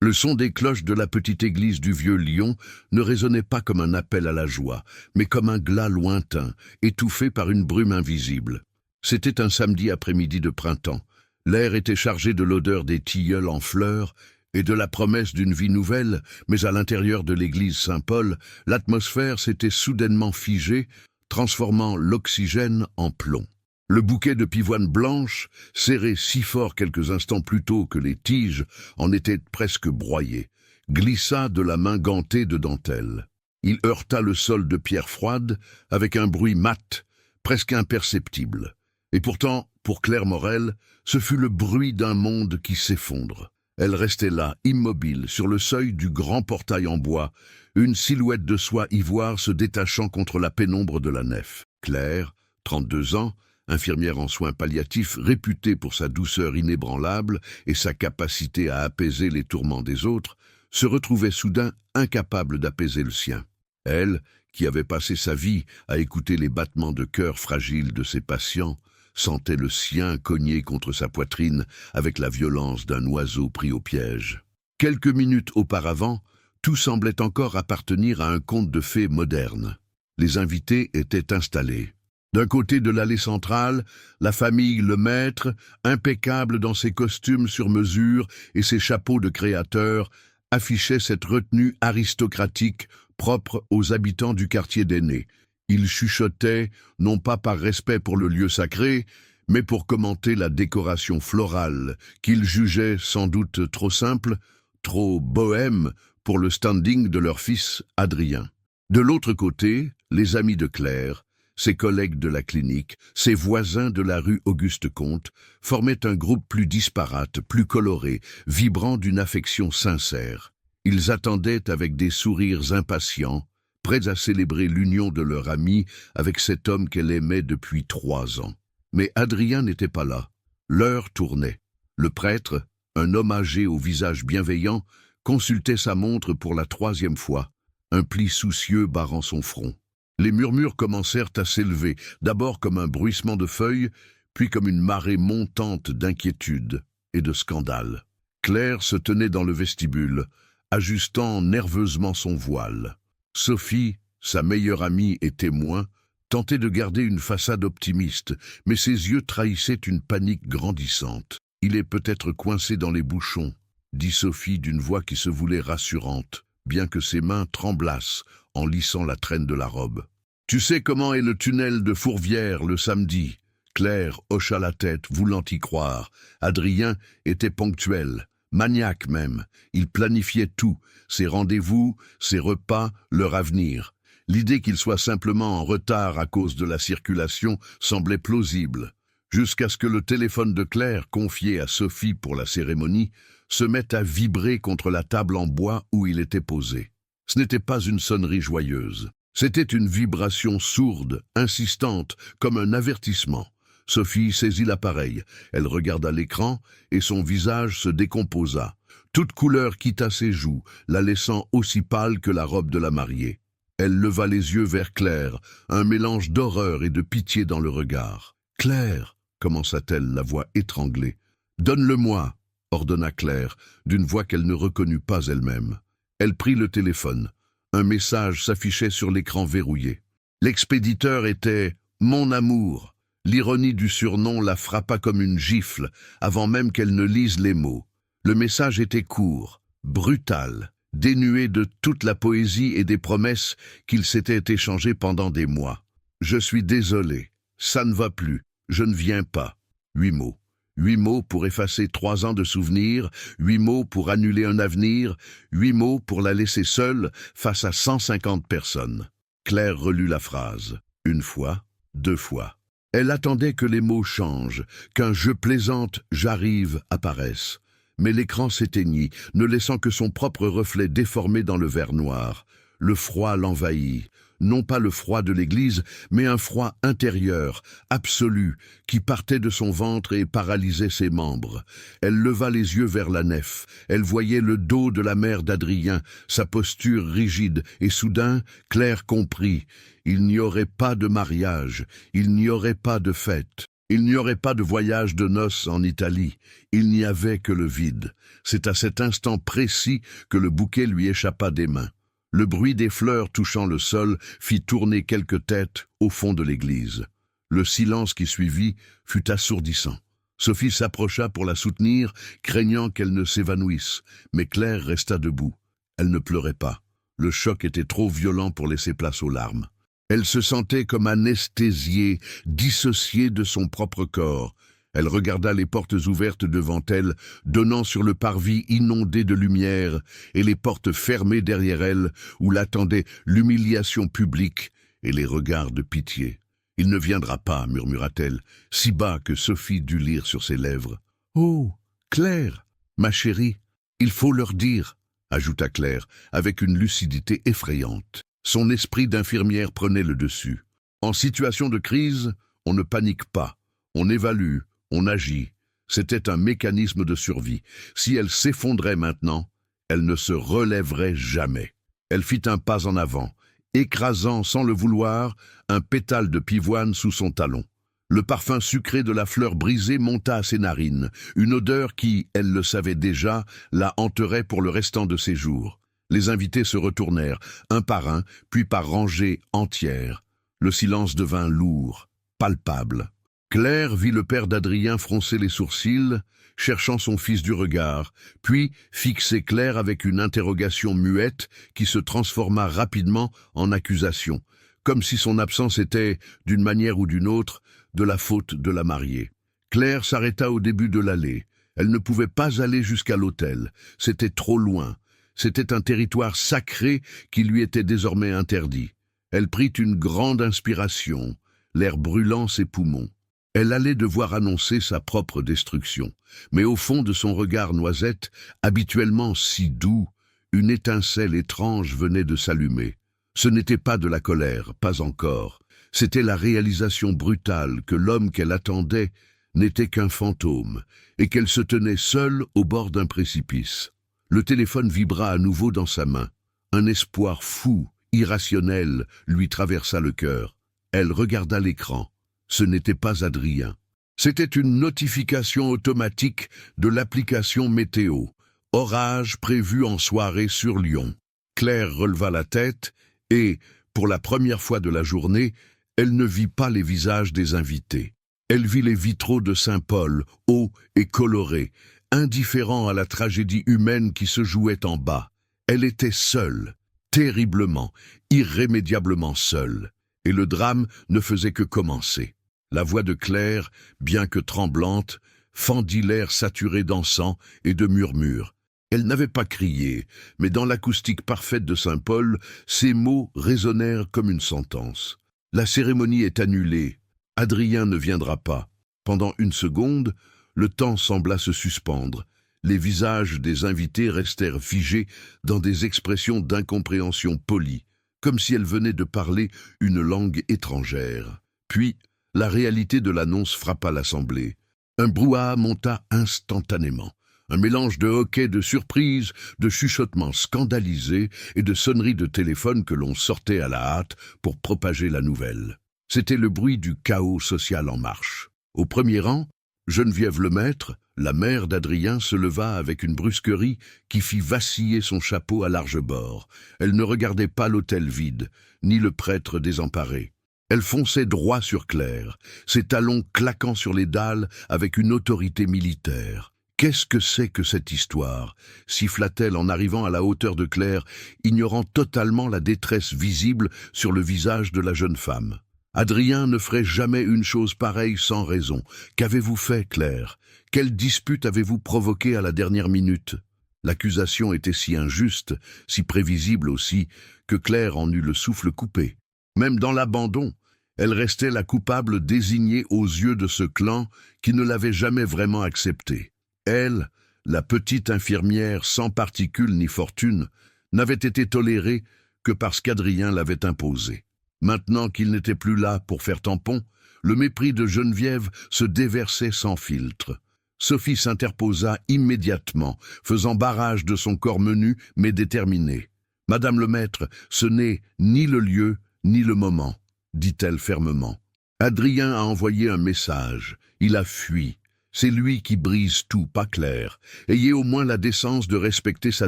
Le son des cloches de la petite église du vieux Lyon ne résonnait pas comme un appel à la joie, mais comme un glas lointain, étouffé par une brume invisible. C'était un samedi après-midi de printemps. L'air était chargé de l'odeur des tilleuls en fleurs et de la promesse d'une vie nouvelle, mais à l'intérieur de l'église Saint-Paul, l'atmosphère s'était soudainement figée, transformant l'oxygène en plomb. Le bouquet de pivoine blanche, serré si fort quelques instants plus tôt que les tiges en étaient presque broyées, glissa de la main gantée de dentelle. Il heurta le sol de pierre froide avec un bruit mat, presque imperceptible. Et pourtant, pour Claire Morel, ce fut le bruit d'un monde qui s'effondre. Elle restait là, immobile, sur le seuil du grand portail en bois, une silhouette de soie ivoire se détachant contre la pénombre de la nef. Claire, 32 ans, infirmière en soins palliatifs, réputée pour sa douceur inébranlable et sa capacité à apaiser les tourments des autres, se retrouvait soudain incapable d'apaiser le sien. Elle, qui avait passé sa vie à écouter les battements de cœur fragiles de ses patients, sentait le sien cogner contre sa poitrine avec la violence d'un oiseau pris au piège. Quelques minutes auparavant, tout semblait encore appartenir à un conte de fées moderne. Les invités étaient installés. D'un côté de l'allée centrale, la famille Lemaître, impeccable dans ses costumes sur mesure et ses chapeaux de créateur, affichait cette retenue aristocratique propre aux habitants du quartier d'Aînés. Ils chuchotaient, non pas par respect pour le lieu sacré, mais pour commenter la décoration florale, qu'ils jugeaient sans doute trop simple, trop bohème pour le standing de leur fils Adrien. De l'autre côté, les amis de Claire, ses collègues de la clinique, ses voisins de la rue Auguste-Comte, formaient un groupe plus disparate, plus coloré, vibrant d'une affection sincère. Ils attendaient avec des sourires impatients, prêts à célébrer l'union de leur amie avec cet homme qu'elle aimait depuis 3 ans. Mais Adrien n'était pas là. L'heure tournait. Le prêtre, un homme âgé au visage bienveillant, consultait sa montre pour la 3e fois, un pli soucieux barrant son front. Les murmures commencèrent à s'élever, d'abord comme un bruissement de feuilles, puis comme une marée montante d'inquiétude et de scandale. Claire se tenait dans le vestibule, ajustant nerveusement son voile. Sophie, sa meilleure amie et témoin, tentait de garder une façade optimiste, mais ses yeux trahissaient une panique grandissante. « Il est peut-être coincé dans les bouchons », dit Sophie d'une voix qui se voulait rassurante, bien que ses mains tremblassent en lissant la traîne de la robe. « Tu sais comment est le tunnel de Fourvière le samedi ?» Claire hocha la tête, voulant y croire. Adrien était ponctuel, maniaque même. Il planifiait tout, ses rendez-vous, ses repas, leur avenir. L'idée qu'il soit simplement en retard à cause de la circulation semblait plausible, jusqu'à ce que le téléphone de Claire, confié à Sophie pour la cérémonie, se mette à vibrer contre la table en bois où il était posé. Ce n'était pas une sonnerie joyeuse. C'était une vibration sourde, insistante, comme un avertissement. Sophie saisit l'appareil. Elle regarda l'écran et son visage se décomposa. Toute couleur quitta ses joues, la laissant aussi pâle que la robe de la mariée. Elle leva les yeux vers Claire, un mélange d'horreur et de pitié dans le regard. « Claire !» commença-t-elle, la voix étranglée. « Donne-le-moi !» ordonna Claire, d'une voix qu'elle ne reconnut pas elle-même. Elle prit le téléphone. Un message s'affichait sur l'écran verrouillé. L'expéditeur était « Mon amour ». L'ironie du surnom la frappa comme une gifle, avant même qu'elle ne lise les mots. Le message était court, brutal, dénué de toute la poésie et des promesses qu'ils s'étaient échangées pendant des mois. « Je suis désolé, ça ne va plus, je ne viens pas. » 8 mots. 8 mots pour effacer 3 ans de souvenirs, 8 mots pour annuler un avenir, 8 mots pour la laisser seule face à 150 personnes. Claire relut la phrase. 1 fois, 2 fois. Elle attendait que les mots changent, qu'un « je plaisante, j'arrive » apparaisse. Mais l'écran s'éteignit, ne laissant que son propre reflet déformé dans le verre noir. Le froid l'envahit. Non pas le froid de l'église, mais un froid intérieur, absolu, qui partait de son ventre et paralysait ses membres. Elle leva les yeux vers la nef. Elle voyait le dos de la mère d'Adrien, sa posture rigide, et soudain, Claire comprit. Il n'y aurait pas de mariage, il n'y aurait pas de fête. Il n'y aurait pas de voyage de noces en Italie, il n'y avait que le vide. C'est à cet instant précis que le bouquet lui échappa des mains. Le bruit des fleurs touchant le sol fit tourner quelques têtes au fond de l'église. Le silence qui suivit fut assourdissant. Sophie s'approcha pour la soutenir, craignant qu'elle ne s'évanouisse, mais Claire resta debout. Elle ne pleurait pas. Le choc était trop violent pour laisser place aux larmes. Elle se sentait comme anesthésiée, dissociée de son propre corps. Elle regarda les portes ouvertes devant elle, donnant sur le parvis inondé de lumière, et les portes fermées derrière elle, où l'attendait l'humiliation publique et les regards de pitié. « Il ne viendra pas, murmura-t-elle, si bas que Sophie dut lire sur ses lèvres. « Oh, Claire, ma chérie, il faut leur dire !» ajouta Claire, avec une lucidité effrayante. Son esprit d'infirmière prenait le dessus. En situation de crise, on ne panique pas, on évalue, on agit. C'était un mécanisme de survie. Si elle s'effondrait maintenant, elle ne se relèverait jamais. Elle fit un pas en avant, écrasant sans le vouloir un pétale de pivoine sous son talon. Le parfum sucré de la fleur brisée monta à ses narines, une odeur qui, elle le savait déjà, la hanterait pour le restant de ses jours. Les invités se retournèrent, un par un, puis par rangées entières. Le silence devint lourd, palpable. Claire vit le père d'Adrien froncer les sourcils, cherchant son fils du regard, puis fixer Claire avec une interrogation muette qui se transforma rapidement en accusation, comme si son absence était, d'une manière ou d'une autre, de la faute de la mariée. Claire s'arrêta au début de l'allée. Elle ne pouvait pas aller jusqu'à l'hôtel. C'était trop loin. C'était un territoire sacré qui lui était désormais interdit. Elle prit une grande inspiration, l'air brûlant ses poumons. Elle allait devoir annoncer sa propre destruction. Mais au fond de son regard noisette, habituellement si doux, une étincelle étrange venait de s'allumer. Ce n'était pas de la colère, pas encore. C'était la réalisation brutale que l'homme qu'elle attendait n'était qu'un fantôme, et qu'elle se tenait seule au bord d'un précipice. Le téléphone vibra à nouveau dans sa main. Un espoir fou, irrationnel, lui traversa le cœur. Elle regarda l'écran. Ce n'était pas Adrien. C'était une notification automatique de l'application météo. Orage prévu en soirée sur Lyon. Claire releva la tête et, pour la première fois de la journée, elle ne vit pas les visages des invités. Elle vit les vitraux de Saint-Paul, hauts et colorés, indifférents à la tragédie humaine qui se jouait en bas. Elle était seule, terriblement, irrémédiablement seule, et le drame ne faisait que commencer. La voix de Claire, bien que tremblante, fendit l'air saturé d'encens et de murmures. Elle n'avait pas crié, mais dans l'acoustique parfaite de Saint-Paul, ces mots résonnèrent comme une sentence. La cérémonie est annulée. Adrien ne viendra pas. Pendant une seconde, le temps sembla se suspendre. Les visages des invités restèrent figés dans des expressions d'incompréhension polie, comme si elles venaient de parler une langue étrangère. Puis, la réalité de l'annonce frappa l'assemblée. Un brouhaha monta instantanément. Un mélange de hoquets de surprise, de chuchotements scandalisés et de sonneries de téléphone que l'on sortait à la hâte pour propager la nouvelle. C'était le bruit du chaos social en marche. Au premier rang, Geneviève Lemaître, la mère d'Adrien, se leva avec une brusquerie qui fit vaciller son chapeau à large bord. Elle ne regardait pas l'autel vide, ni le prêtre désemparé. Elle fonçait droit sur Claire, ses talons claquant sur les dalles avec une autorité militaire. Qu'est-ce que c'est que cette histoire? Siffla-t-elle en arrivant à la hauteur de Claire, ignorant totalement la détresse visible sur le visage de la jeune femme. Adrien ne ferait jamais une chose pareille sans raison. Qu'avez-vous fait, Claire? Quelle dispute avez-vous provoquée à la dernière minute? L'accusation était si injuste, si prévisible aussi, que Claire en eut le souffle coupé. Même dans l'abandon, elle restait la coupable désignée aux yeux de ce clan qui ne l'avait jamais vraiment acceptée. Elle, la petite infirmière sans particules ni fortune, n'avait été tolérée que parce qu'Adrien l'avait imposée. Maintenant qu'il n'était plus là pour faire tampon, le mépris de Geneviève se déversait sans filtre. Sophie s'interposa immédiatement, faisant barrage de son corps menu mais déterminé. « Madame Lemaître, ce n'est ni le lieu ni le moment, dit-elle fermement. Adrien a envoyé un message. Il a fui. C'est lui qui brise tout, pas Claire. Ayez au moins la décence de respecter sa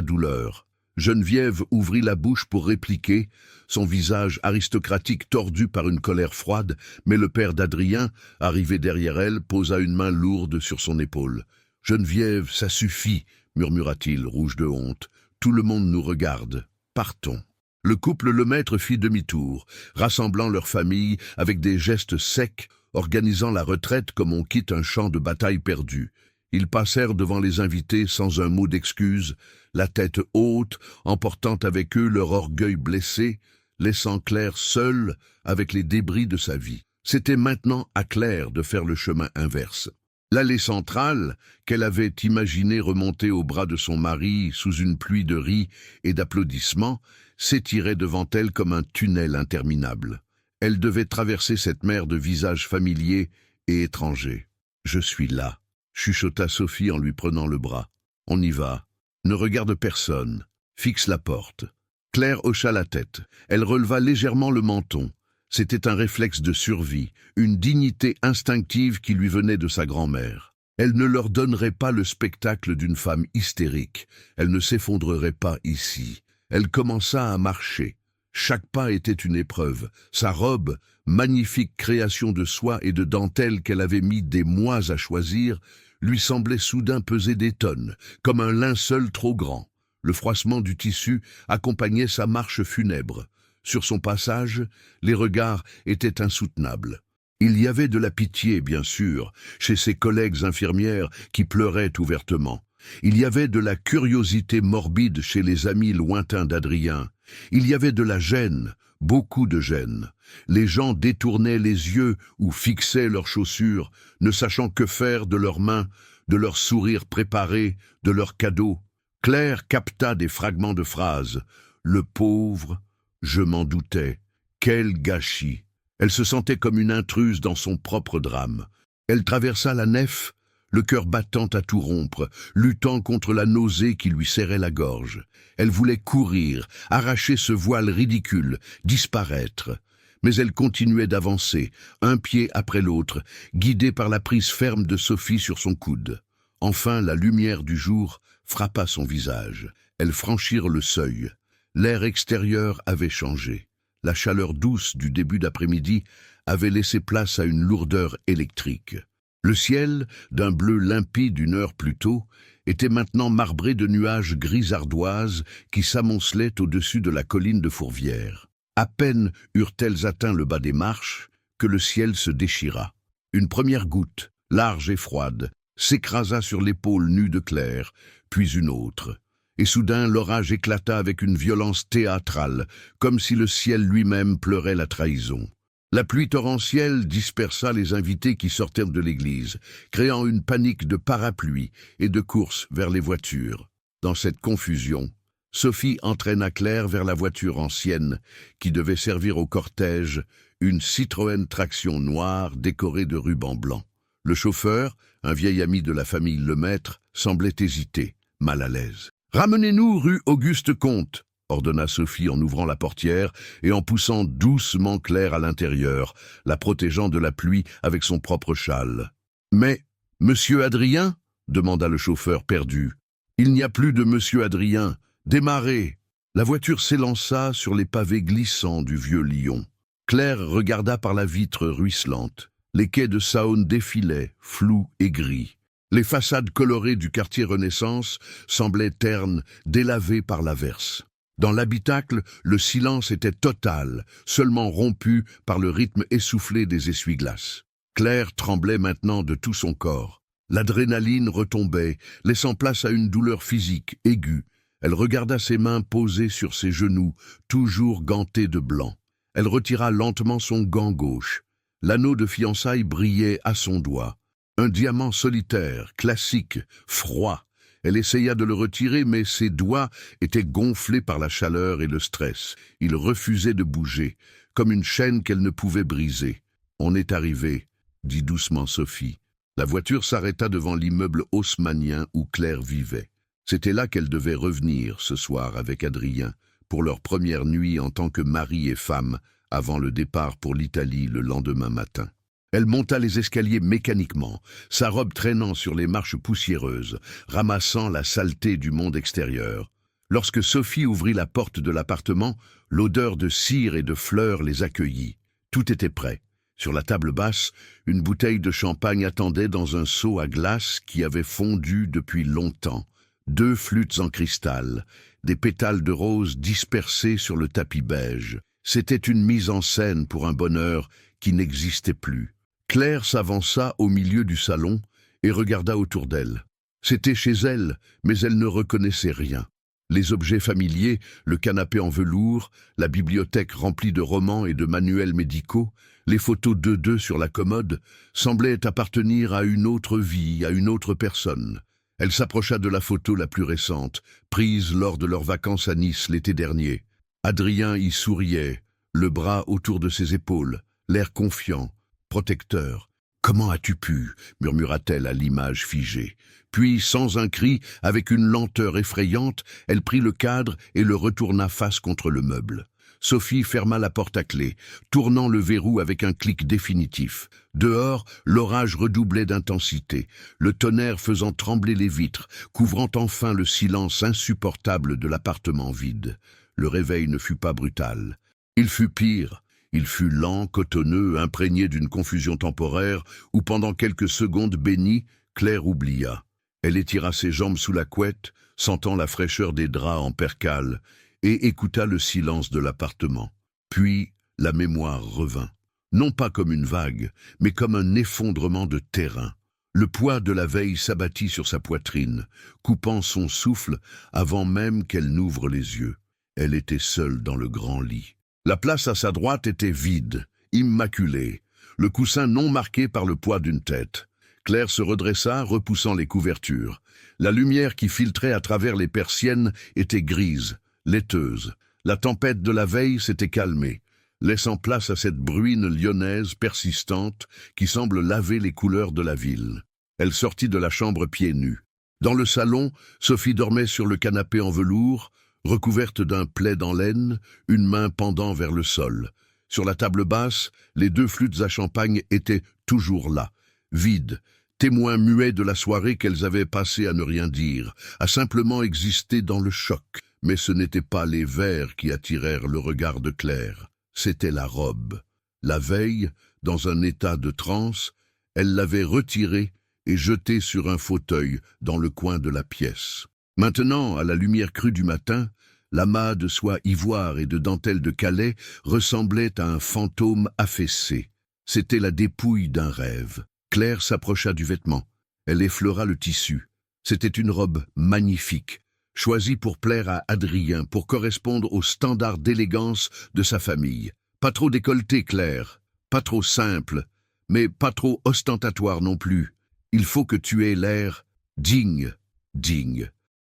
douleur. Geneviève ouvrit la bouche pour répliquer, son visage aristocratique tordu par une colère froide, mais le père d'Adrien, arrivé derrière elle, posa une main lourde sur son épaule. « Geneviève, ça suffit !» murmura-t-il, rouge de honte. « Tout le monde nous regarde. Partons. » Le couple Lemaître fit demi-tour, rassemblant leur famille avec des gestes secs, organisant la retraite comme on quitte un champ de bataille perdu. Ils passèrent devant les invités sans un mot d'excuse, la tête haute, emportant avec eux leur orgueil blessé, laissant Claire seule avec les débris de sa vie. C'était maintenant à Claire de faire le chemin inverse. L'allée centrale, qu'elle avait imaginé remonter au bras de son mari sous une pluie de ris et d'applaudissements, s'étirait devant elle comme un tunnel interminable. Elle devait traverser cette mer de visages familiers et étrangers. « Je suis là », chuchota Sophie en lui prenant le bras. « On y va. Ne regarde personne. Fixe la porte. » Claire hocha la tête. Elle releva légèrement le menton. C'était un réflexe de survie, une dignité instinctive qui lui venait de sa grand-mère. Elle ne leur donnerait pas le spectacle d'une femme hystérique. Elle ne s'effondrerait pas ici. Elle commença à marcher. Chaque pas était une épreuve. Sa robe, magnifique création de soie et de dentelle qu'elle avait mis des mois à choisir, lui semblait soudain peser des tonnes, comme un linceul trop grand. Le froissement du tissu accompagnait sa marche funèbre. Sur son passage, les regards étaient insoutenables. Il y avait de la pitié, bien sûr, chez ses collègues infirmières qui pleuraient ouvertement. Il y avait de la curiosité morbide chez les amis lointains d'Adrien. Il y avait de la gêne, beaucoup de gêne. Les gens détournaient les yeux ou fixaient leurs chaussures, ne sachant que faire de leurs mains, de leurs sourires préparés, de leurs cadeaux. Claire capta des fragments de phrases. « Le pauvre, je m'en doutais. Quel gâchis !» Elle se sentait comme une intruse dans son propre drame. Elle traversa la nef, le cœur battant à tout rompre, luttant contre la nausée qui lui serrait la gorge. Elle voulait courir, arracher ce voile ridicule, disparaître. Mais elle continuait d'avancer, un pied après l'autre, guidée par la prise ferme de Sophie sur son coude. Enfin, la lumière du jour frappa son visage. Elles franchirent le seuil. L'air extérieur avait changé. La chaleur douce du début d'après-midi avait laissé place à une lourdeur électrique. Le ciel, d'un bleu limpide une heure plus tôt, était maintenant marbré de nuages gris ardoises qui s'amoncelaient au-dessus de la colline de Fourvière. À peine eurent-elles atteint le bas des marches que le ciel se déchira. Une première goutte, large et froide, s'écrasa sur l'épaule nue de Claire, puis une autre. Et soudain l'orage éclata avec une violence théâtrale, comme si le ciel lui-même pleurait la trahison. La pluie torrentielle dispersa les invités qui sortirent de l'église, créant une panique de parapluies et de courses vers les voitures. Dans cette confusion, Sophie entraîna Claire vers la voiture ancienne qui devait servir au cortège, une Citroën traction noire décorée de rubans blancs. Le chauffeur, un vieil ami de la famille Lemaître, semblait hésiter, mal à l'aise. « Ramenez-nous rue Auguste-Comte !» ordonna Sophie en ouvrant la portière et en poussant doucement Claire à l'intérieur, la protégeant de la pluie avec son propre châle. « Mais, monsieur Adrien ?» demanda le chauffeur perdu. « Il n'y a plus de monsieur Adrien. Démarrez !» La voiture s'élança sur les pavés glissants du vieux Lyon. Claire regarda par la vitre ruisselante. Les quais de Saône défilaient, flous et gris. Les façades colorées du quartier Renaissance semblaient ternes, délavées par l'averse. Dans l'habitacle, le silence était total, seulement rompu par le rythme essoufflé des essuie-glaces. Claire tremblait maintenant de tout son corps. L'adrénaline retombait, laissant place à une douleur physique, aiguë. Elle regarda ses mains posées sur ses genoux, toujours gantées de blanc. Elle retira lentement son gant gauche. L'anneau de fiançailles brillait à son doigt. Un diamant solitaire, classique, froid. Elle essaya de le retirer, mais ses doigts étaient gonflés par la chaleur et le stress. Il refusait de bouger, comme une chaîne qu'elle ne pouvait briser. « On est arrivé », dit doucement Sophie. La voiture s'arrêta devant l'immeuble haussmannien où Claire vivait. C'était là qu'elle devait revenir ce soir avec Adrien, pour leur première nuit en tant que mari et femme, avant le départ pour l'Italie le lendemain matin. Elle monta les escaliers mécaniquement, sa robe traînant sur les marches poussiéreuses, ramassant la saleté du monde extérieur. Lorsque Sophie ouvrit la porte de l'appartement, l'odeur de cire et de fleurs les accueillit. Tout était prêt. Sur la table basse, une bouteille de champagne attendait dans un seau à glace qui avait fondu depuis longtemps. 2 flûtes en cristal, des pétales de rose dispersés sur le tapis beige. C'était une mise en scène pour un bonheur qui n'existait plus. Claire s'avança au milieu du salon et regarda autour d'elle. C'était chez elle, mais elle ne reconnaissait rien. Les objets familiers, le canapé en velours, la bibliothèque remplie de romans et de manuels médicaux, les photos d'eux sur la commode, semblaient appartenir à une autre vie, à une autre personne. Elle s'approcha de la photo la plus récente, prise lors de leurs vacances à Nice l'été dernier. Adrien y souriait, le bras autour de ses épaules, l'air confiant, protecteur. « Comment as-tu pu » murmura-t-elle à l'image figée. Puis, sans un cri, avec une lenteur effrayante, elle prit le cadre et le retourna face contre le meuble. Sophie ferma la porte à clé, tournant le verrou avec un clic définitif. Dehors, l'orage redoublait d'intensité, le tonnerre faisant trembler les vitres, couvrant enfin le silence insupportable de l'appartement vide. Le réveil ne fut pas brutal. Il fut pire. Il fut lent, cotonneux, imprégné d'une confusion temporaire, où pendant quelques secondes bénies, Claire oublia. Elle étira ses jambes sous la couette, sentant la fraîcheur des draps en percale, et écouta le silence de l'appartement. Puis, la mémoire revint. Non pas comme une vague, mais comme un effondrement de terrain. Le poids de la veille s'abattit sur sa poitrine, coupant son souffle avant même qu'elle n'ouvre les yeux. Elle était seule dans le grand lit. La place à sa droite était vide, immaculée, le coussin non marqué par le poids d'une tête. Claire se redressa, repoussant les couvertures. La lumière qui filtrait à travers les persiennes était grise, laiteuse. La tempête de la veille s'était calmée, laissant place à cette bruine lyonnaise persistante qui semble laver les couleurs de la ville. Elle sortit de la chambre pieds nus. Dans le salon, Sophie dormait sur le canapé en velours, recouverte d'un plaid en laine, une main pendant vers le sol. Sur la table basse, les 2 flûtes à champagne étaient toujours là, vides, témoins muets de la soirée qu'elles avaient passée à ne rien dire, à simplement exister dans le choc. Mais ce n'étaient pas les verres qui attirèrent le regard de Claire, c'était la robe. La veille, dans un état de transe, elle l'avait retirée et jetée sur un fauteuil dans le coin de la pièce. Maintenant, à la lumière crue du matin, l'amas de soie ivoire et de dentelle de Calais ressemblait à un fantôme affaissé. C'était la dépouille d'un rêve. Claire s'approcha du vêtement. Elle effleura le tissu. C'était une robe magnifique, choisie pour plaire à Adrien, pour correspondre aux standards d'élégance de sa famille. Pas trop décolleté, Claire, pas trop simple, mais pas trop ostentatoire non plus. Il faut que tu aies l'air digne.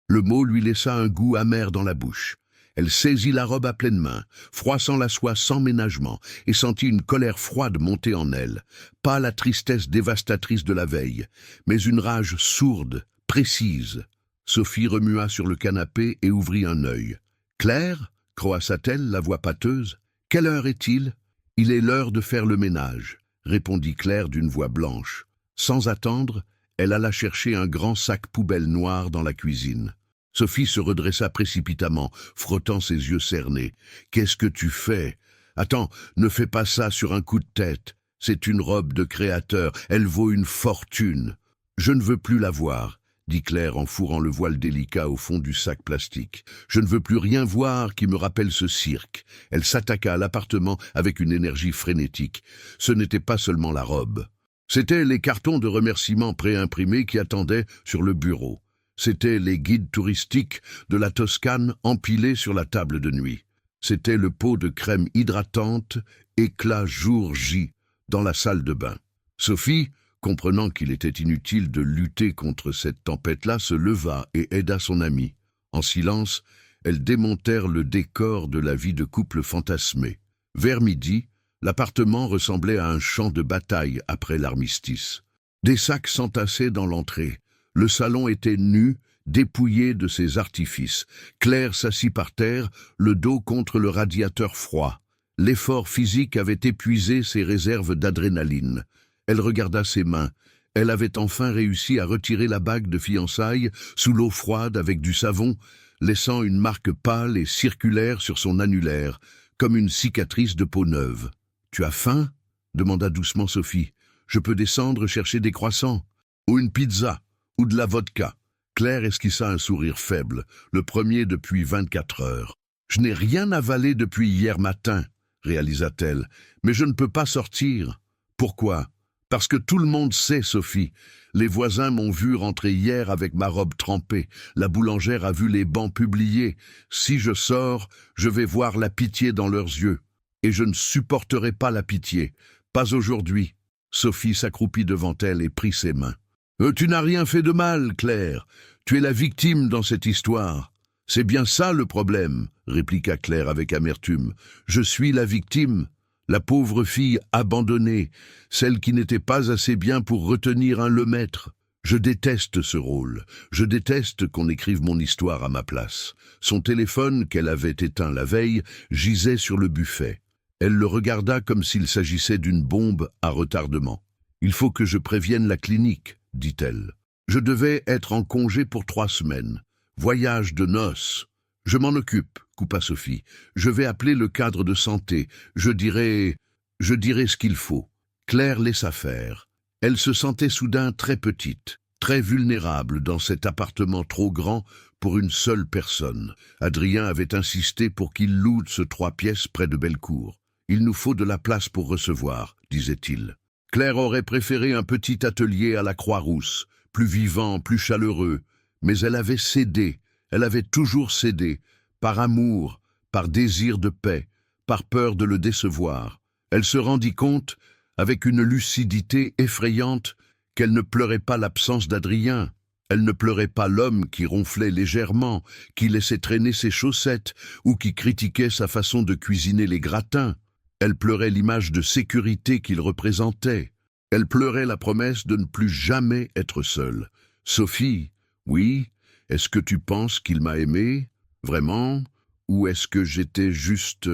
Le mot lui laissa un goût amer dans la bouche. Elle saisit la robe à pleine main, froissant la soie sans ménagement, et sentit une colère froide monter en elle. Pas la tristesse dévastatrice de la veille, mais une rage sourde, précise. Sophie remua sur le canapé et ouvrit un œil. « Claire » croassa-t-elle, la voix pâteuse. « Quelle heure est-il » ? « Il est l'heure de faire le ménage » répondit Claire d'une voix blanche. Sans attendre, elle alla chercher un grand sac poubelle noir dans la cuisine. Sophie se redressa précipitamment, frottant ses yeux cernés. « Qu'est-ce que tu fais ? Attends, ne fais pas ça sur un coup de tête. C'est une robe de créateur, elle vaut une fortune. »« Je ne veux plus la voir, » dit Claire en fourrant le voile délicat au fond du sac plastique. « Je ne veux plus rien voir qui me rappelle ce cirque. » Elle s'attaqua à l'appartement avec une énergie frénétique. Ce n'était pas seulement la robe. C'étaient les cartons de remerciements préimprimés qui attendaient sur le bureau. C'étaient les guides touristiques de la Toscane empilés sur la table de nuit. C'était le pot de crème hydratante, éclat jour J, dans la salle de bain. Sophie, comprenant qu'il était inutile de lutter contre cette tempête-là, se leva et aida son amie. En silence, elles démontèrent le décor de la vie de couple fantasmée. Vers midi, l'appartement ressemblait à un champ de bataille après l'armistice. Des sacs s'entassaient dans l'entrée. Le salon était nu, dépouillé de ses artifices. Claire s'assit par terre, le dos contre le radiateur froid. L'effort physique avait épuisé ses réserves d'adrénaline. Elle regarda ses mains. Elle avait enfin réussi à retirer la bague de fiançailles sous l'eau froide avec du savon, laissant une marque pâle et circulaire sur son annulaire, comme une cicatrice de peau neuve. « Tu as faim ?» demanda doucement Sophie. « Je peux descendre chercher des croissants, ou une pizza, ou de la vodka. » Claire esquissa un sourire faible, le premier depuis 24 heures. « Je n'ai rien avalé depuis hier matin, » réalisa-t-elle, « mais je ne peux pas sortir. » « Pourquoi ? » « Parce que tout le monde sait, Sophie. Les voisins m'ont vu rentrer hier avec ma robe trempée. La boulangère a vu les bancs publiés. Si je sors, je vais voir la pitié dans leurs yeux. Et je ne supporterai pas la pitié. Pas aujourd'hui. » Sophie s'accroupit devant elle et prit ses mains. « Tu n'as rien fait de mal, Claire. Tu es la victime dans cette histoire. »« C'est bien ça le problème, » répliqua Claire avec amertume. « Je suis la victime. » La pauvre fille abandonnée, celle qui n'était pas assez bien pour retenir un Lemaître. Je déteste ce rôle. Je déteste qu'on écrive mon histoire à ma place. Son téléphone, qu'elle avait éteint la veille, gisait sur le buffet. Elle le regarda comme s'il s'agissait d'une bombe à retardement. « Il faut que je prévienne la clinique, » dit-elle. « Je devais être en congé pour 3 semaines. Voyage de noces. » « Je m'en occupe, » coupa Sophie. « Je vais appeler le cadre de santé. Je dirai ce qu'il faut. » Claire laissa faire. Elle se sentait soudain très petite, très vulnérable dans cet appartement trop grand pour une seule personne. Adrien avait insisté pour qu'il loue ce 3 pièces près de Bellecour. « Il nous faut de la place pour recevoir, » disait-il. Claire aurait préféré un petit atelier à la Croix-Rousse, plus vivant, plus chaleureux, mais elle avait cédé. Elle avait toujours cédé, par amour, par désir de paix, par peur de le décevoir. Elle se rendit compte, avec une lucidité effrayante, qu'elle ne pleurait pas l'absence d'Adrien. Elle ne pleurait pas l'homme qui ronflait légèrement, qui laissait traîner ses chaussettes ou qui critiquait sa façon de cuisiner les gratins. Elle pleurait l'image de sécurité qu'il représentait. Elle pleurait la promesse de ne plus jamais être seule. « Sophie, oui, est-ce que tu penses qu'il m'a aimé, vraiment, ou est-ce que j'étais juste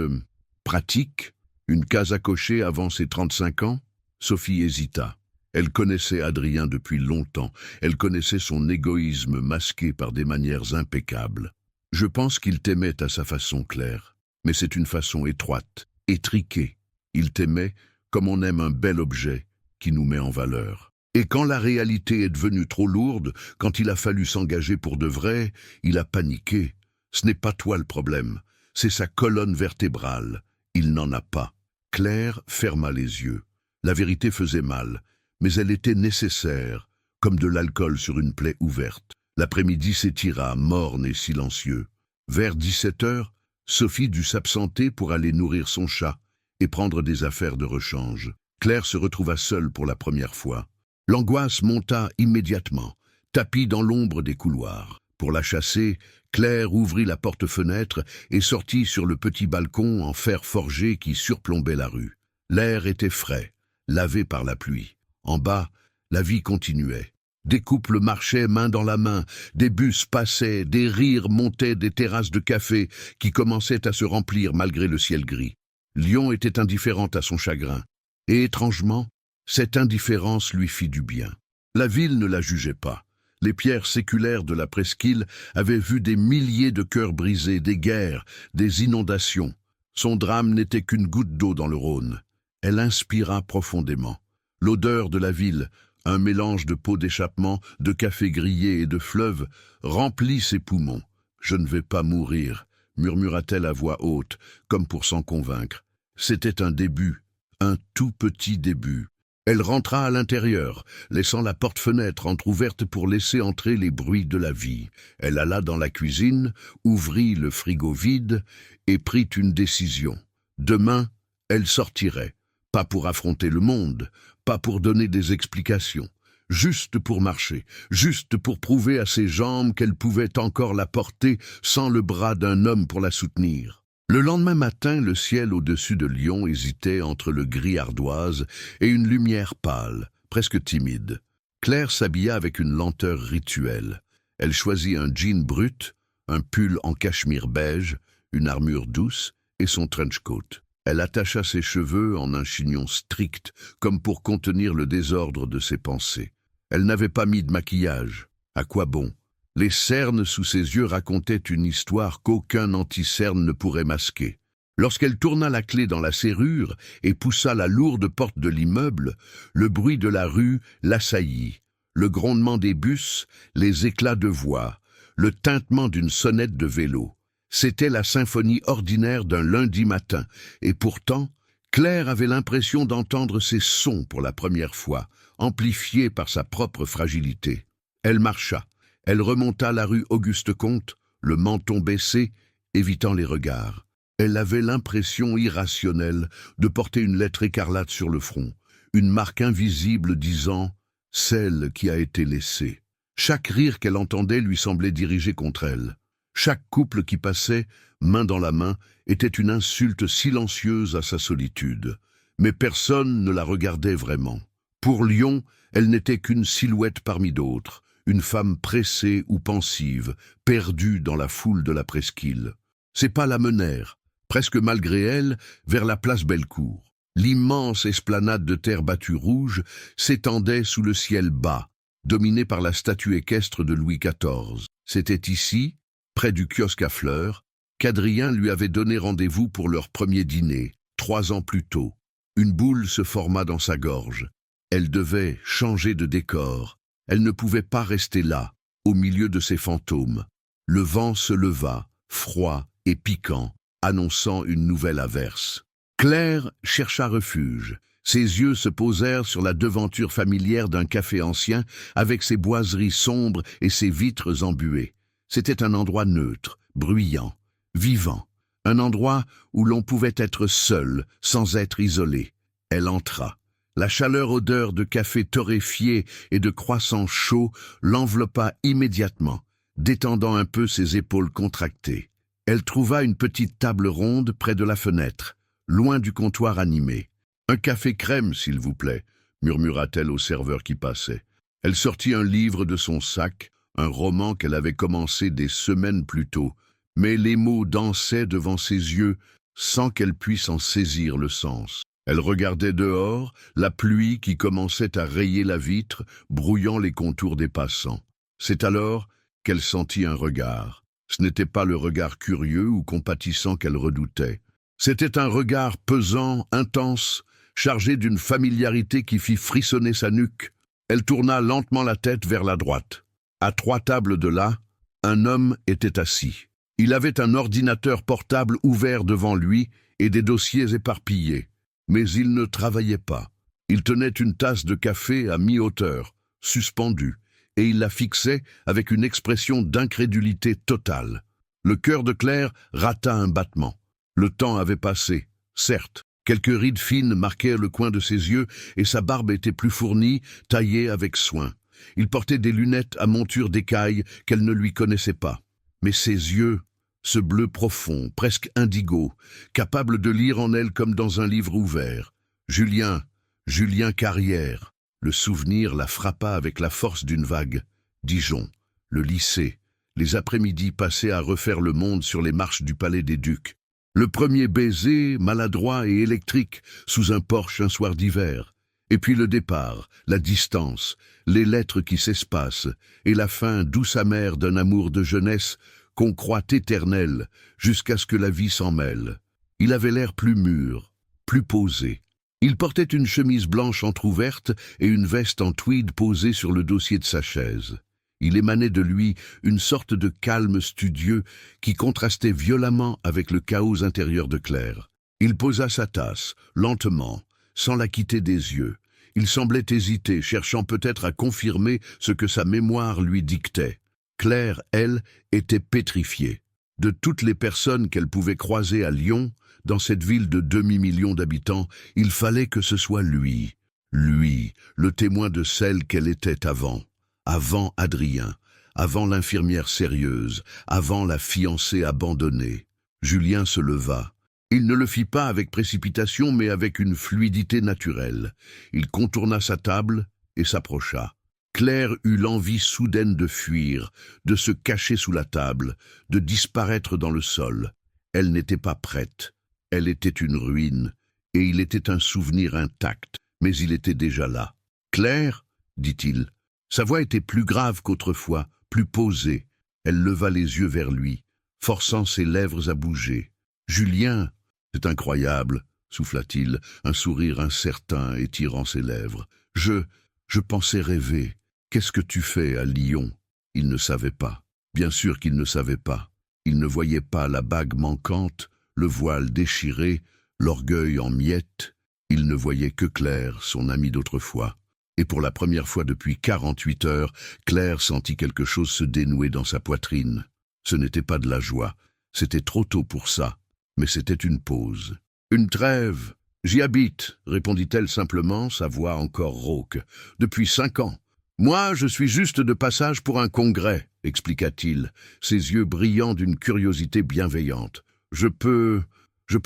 pratique, une case à cocher avant ses 35 ans ?» Sophie hésita. Elle connaissait Adrien depuis longtemps. Elle connaissait son égoïsme masqué par des manières impeccables. « Je pense qu'il t'aimait à sa façon, Claire, mais c'est une façon étroite, étriquée. Il t'aimait comme on aime un bel objet qui nous met en valeur. Et quand la réalité est devenue trop lourde, quand il a fallu s'engager pour de vrai, il a paniqué. Ce n'est pas toi le problème, c'est sa colonne vertébrale. Il n'en a pas. » Claire ferma les yeux. La vérité faisait mal, mais elle était nécessaire, comme de l'alcool sur une plaie ouverte. L'après-midi s'étira, morne et silencieux. Vers 17 heures, Sophie dut s'absenter pour aller nourrir son chat et prendre des affaires de rechange. Claire se retrouva seule pour la première fois. L'angoisse monta immédiatement, tapie dans l'ombre des couloirs. Pour la chasser, Claire ouvrit la porte-fenêtre et sortit sur le petit balcon en fer forgé qui surplombait la rue. L'air était frais, lavé par la pluie. En bas, la vie continuait. Des couples marchaient main dans la main, des bus passaient, des rires montaient des terrasses de café qui commençaient à se remplir malgré le ciel gris. Lyon était indifférente à son chagrin. Et étrangement, cette indifférence lui fit du bien. La ville ne la jugeait pas. Les pierres séculaires de la presqu'île avaient vu des milliers de cœurs brisés, des guerres, des inondations. Son drame n'était qu'une goutte d'eau dans le Rhône. Elle inspira profondément. L'odeur de la ville, un mélange de pots d'échappement, de café grillé et de fleuve, remplit ses poumons. « Je ne vais pas mourir », murmura-t-elle à voix haute, comme pour s'en convaincre. C'était un début, un tout petit début. Elle rentra à l'intérieur, laissant la porte-fenêtre entr'ouverte pour laisser entrer les bruits de la vie. Elle alla dans la cuisine, ouvrit le frigo vide et prit une décision. Demain, elle sortirait. Pas pour affronter le monde, pas pour donner des explications. Juste pour marcher, juste pour prouver à ses jambes qu'elle pouvait encore la porter sans le bras d'un homme pour la soutenir. Le lendemain matin, le ciel au-dessus de Lyon hésitait entre le gris ardoise et une lumière pâle, presque timide. Claire s'habilla avec une lenteur rituelle. Elle choisit un jean brut, un pull en cachemire beige, une armure douce et son trench coat. Elle attacha ses cheveux en un chignon strict, comme pour contenir le désordre de ses pensées. Elle n'avait pas mis de maquillage. À quoi bon? Les cernes sous ses yeux racontaient une histoire qu'aucun anti-cerne ne pourrait masquer. Lorsqu'elle tourna la clé dans la serrure et poussa la lourde porte de l'immeuble, le bruit de la rue l'assaillit. Le grondement des bus, les éclats de voix, le tintement d'une sonnette de vélo. C'était la symphonie ordinaire d'un lundi matin, et pourtant, Claire avait l'impression d'entendre ces sons pour la première fois, amplifiés par sa propre fragilité. Elle marcha, elle remonta la rue Auguste-Comte, le menton baissé, évitant les regards. Elle avait l'impression irrationnelle de porter une lettre écarlate sur le front, une marque invisible disant « celle qui a été laissée ». Chaque rire qu'elle entendait lui semblait dirigé contre elle. Chaque couple qui passait, main dans la main, était une insulte silencieuse à sa solitude. Mais personne ne la regardait vraiment. Pour Lyon, elle n'était qu'une silhouette parmi d'autres, une femme pressée ou pensive, perdue dans la foule de la presqu'île. Ses pas la menèrent, presque malgré elle, vers la place Bellecour. L'immense esplanade de terre battue rouge s'étendait sous le ciel bas, dominée par la statue équestre de Louis XIV. C'était ici, près du kiosque à fleurs, qu'Adrien lui avait donné rendez-vous pour leur premier dîner, 3 ans plus tôt. Une boule se forma dans sa gorge. Elle devait changer de décor. Elle ne pouvait pas rester là, au milieu de ses fantômes. Le vent se leva, froid et piquant, annonçant une nouvelle averse. Claire chercha refuge. Ses yeux se posèrent sur la devanture familière d'un café ancien, avec ses boiseries sombres et ses vitres embuées. C'était un endroit neutre, bruyant, vivant. Un endroit où l'on pouvait être seul, sans être isolé. Elle entra. La odeur de café torréfié et de croissants chauds l'enveloppa immédiatement, détendant un peu ses épaules contractées. Elle trouva une petite table ronde près de la fenêtre, loin du comptoir animé. « Un café crème, s'il vous plaît », murmura-t-elle au serveur qui passait. Elle sortit un livre de son sac, un roman qu'elle avait commencé des semaines plus tôt, mais les mots dansaient devant ses yeux sans qu'elle puisse en saisir le sens. Elle regardait dehors, la pluie qui commençait à rayer la vitre, brouillant les contours des passants. C'est alors qu'elle sentit un regard. Ce n'était pas le regard curieux ou compatissant qu'elle redoutait. C'était un regard pesant, intense, chargé d'une familiarité qui fit frissonner sa nuque. Elle tourna lentement la tête vers la droite. À 3 tables de là, un homme était assis. Il avait un ordinateur portable ouvert devant lui et des dossiers éparpillés. Mais il ne travaillait pas. Il tenait une tasse de café à mi-hauteur, suspendue, et il la fixait avec une expression d'incrédulité totale. Le cœur de Claire rata un battement. Le temps avait passé, certes. Quelques rides fines marquaient le coin de ses yeux et sa barbe était plus fournie, taillée avec soin. Il portait des lunettes à monture d'écaille qu'elle ne lui connaissait pas. Mais ses yeux, ce bleu profond, presque indigo, capable de lire en elle comme dans un livre ouvert. Julien Carrière. Le souvenir la frappa avec la force d'une vague. Dijon, le lycée, les après-midi passés à refaire le monde sur les marches du Palais des Ducs. Le premier baiser, maladroit et électrique, sous un porche un soir d'hiver. Et puis le départ, la distance, les lettres qui s'espacent, et la fin douce amère d'un amour de jeunesse qu'on croit éternel jusqu'à ce que la vie s'en mêle. Il avait l'air plus mûr, plus posé. Il portait une chemise blanche entr'ouverte et une veste en tweed posée sur le dossier de sa chaise. Il émanait de lui une sorte de calme studieux qui contrastait violemment avec le chaos intérieur de Claire. Il posa sa tasse, lentement, sans la quitter des yeux. Il semblait hésiter, cherchant peut-être à confirmer ce que sa mémoire lui dictait. Claire, elle, était pétrifiée. De toutes les personnes qu'elle pouvait croiser à Lyon, dans cette ville de 2/2 d'habitants, il fallait que ce soit lui. Lui, le témoin de celle qu'elle était avant. Avant Adrien, avant l'infirmière sérieuse, avant la fiancée abandonnée. Julien se leva. Il ne le fit pas avec précipitation, mais avec une fluidité naturelle. Il contourna sa table et s'approcha. Claire eut l'envie soudaine de fuir, de se cacher sous la table, de disparaître dans le sol. Elle n'était pas prête. Elle était une ruine, et il était un souvenir intact, mais il était déjà là. « Claire ?» dit-il. Sa voix était plus grave qu'autrefois, plus posée. Elle leva les yeux vers lui, forçant ses lèvres à bouger. « Julien !» « C'est incroyable !» souffla-t-il, un sourire incertain étirant ses lèvres. « Je pensais rêver. Qu'est-ce que tu fais à Lyon ?» Il ne savait pas. Bien sûr qu'il ne savait pas. Il ne voyait pas la bague manquante, le voile déchiré, l'orgueil en miettes. Il ne voyait que Claire, son amie d'autrefois. Et pour la première fois depuis 48 heures, Claire sentit quelque chose se dénouer dans sa poitrine. Ce n'était pas de la joie. C'était trop tôt pour ça. Mais c'était une pause. « Une trêve. J'y habite, » répondit-elle simplement, sa voix encore rauque. « Depuis 5 ans. Moi, je suis juste de passage pour un congrès, » expliqua-t-il, ses yeux brillants d'une curiosité bienveillante. « Je peux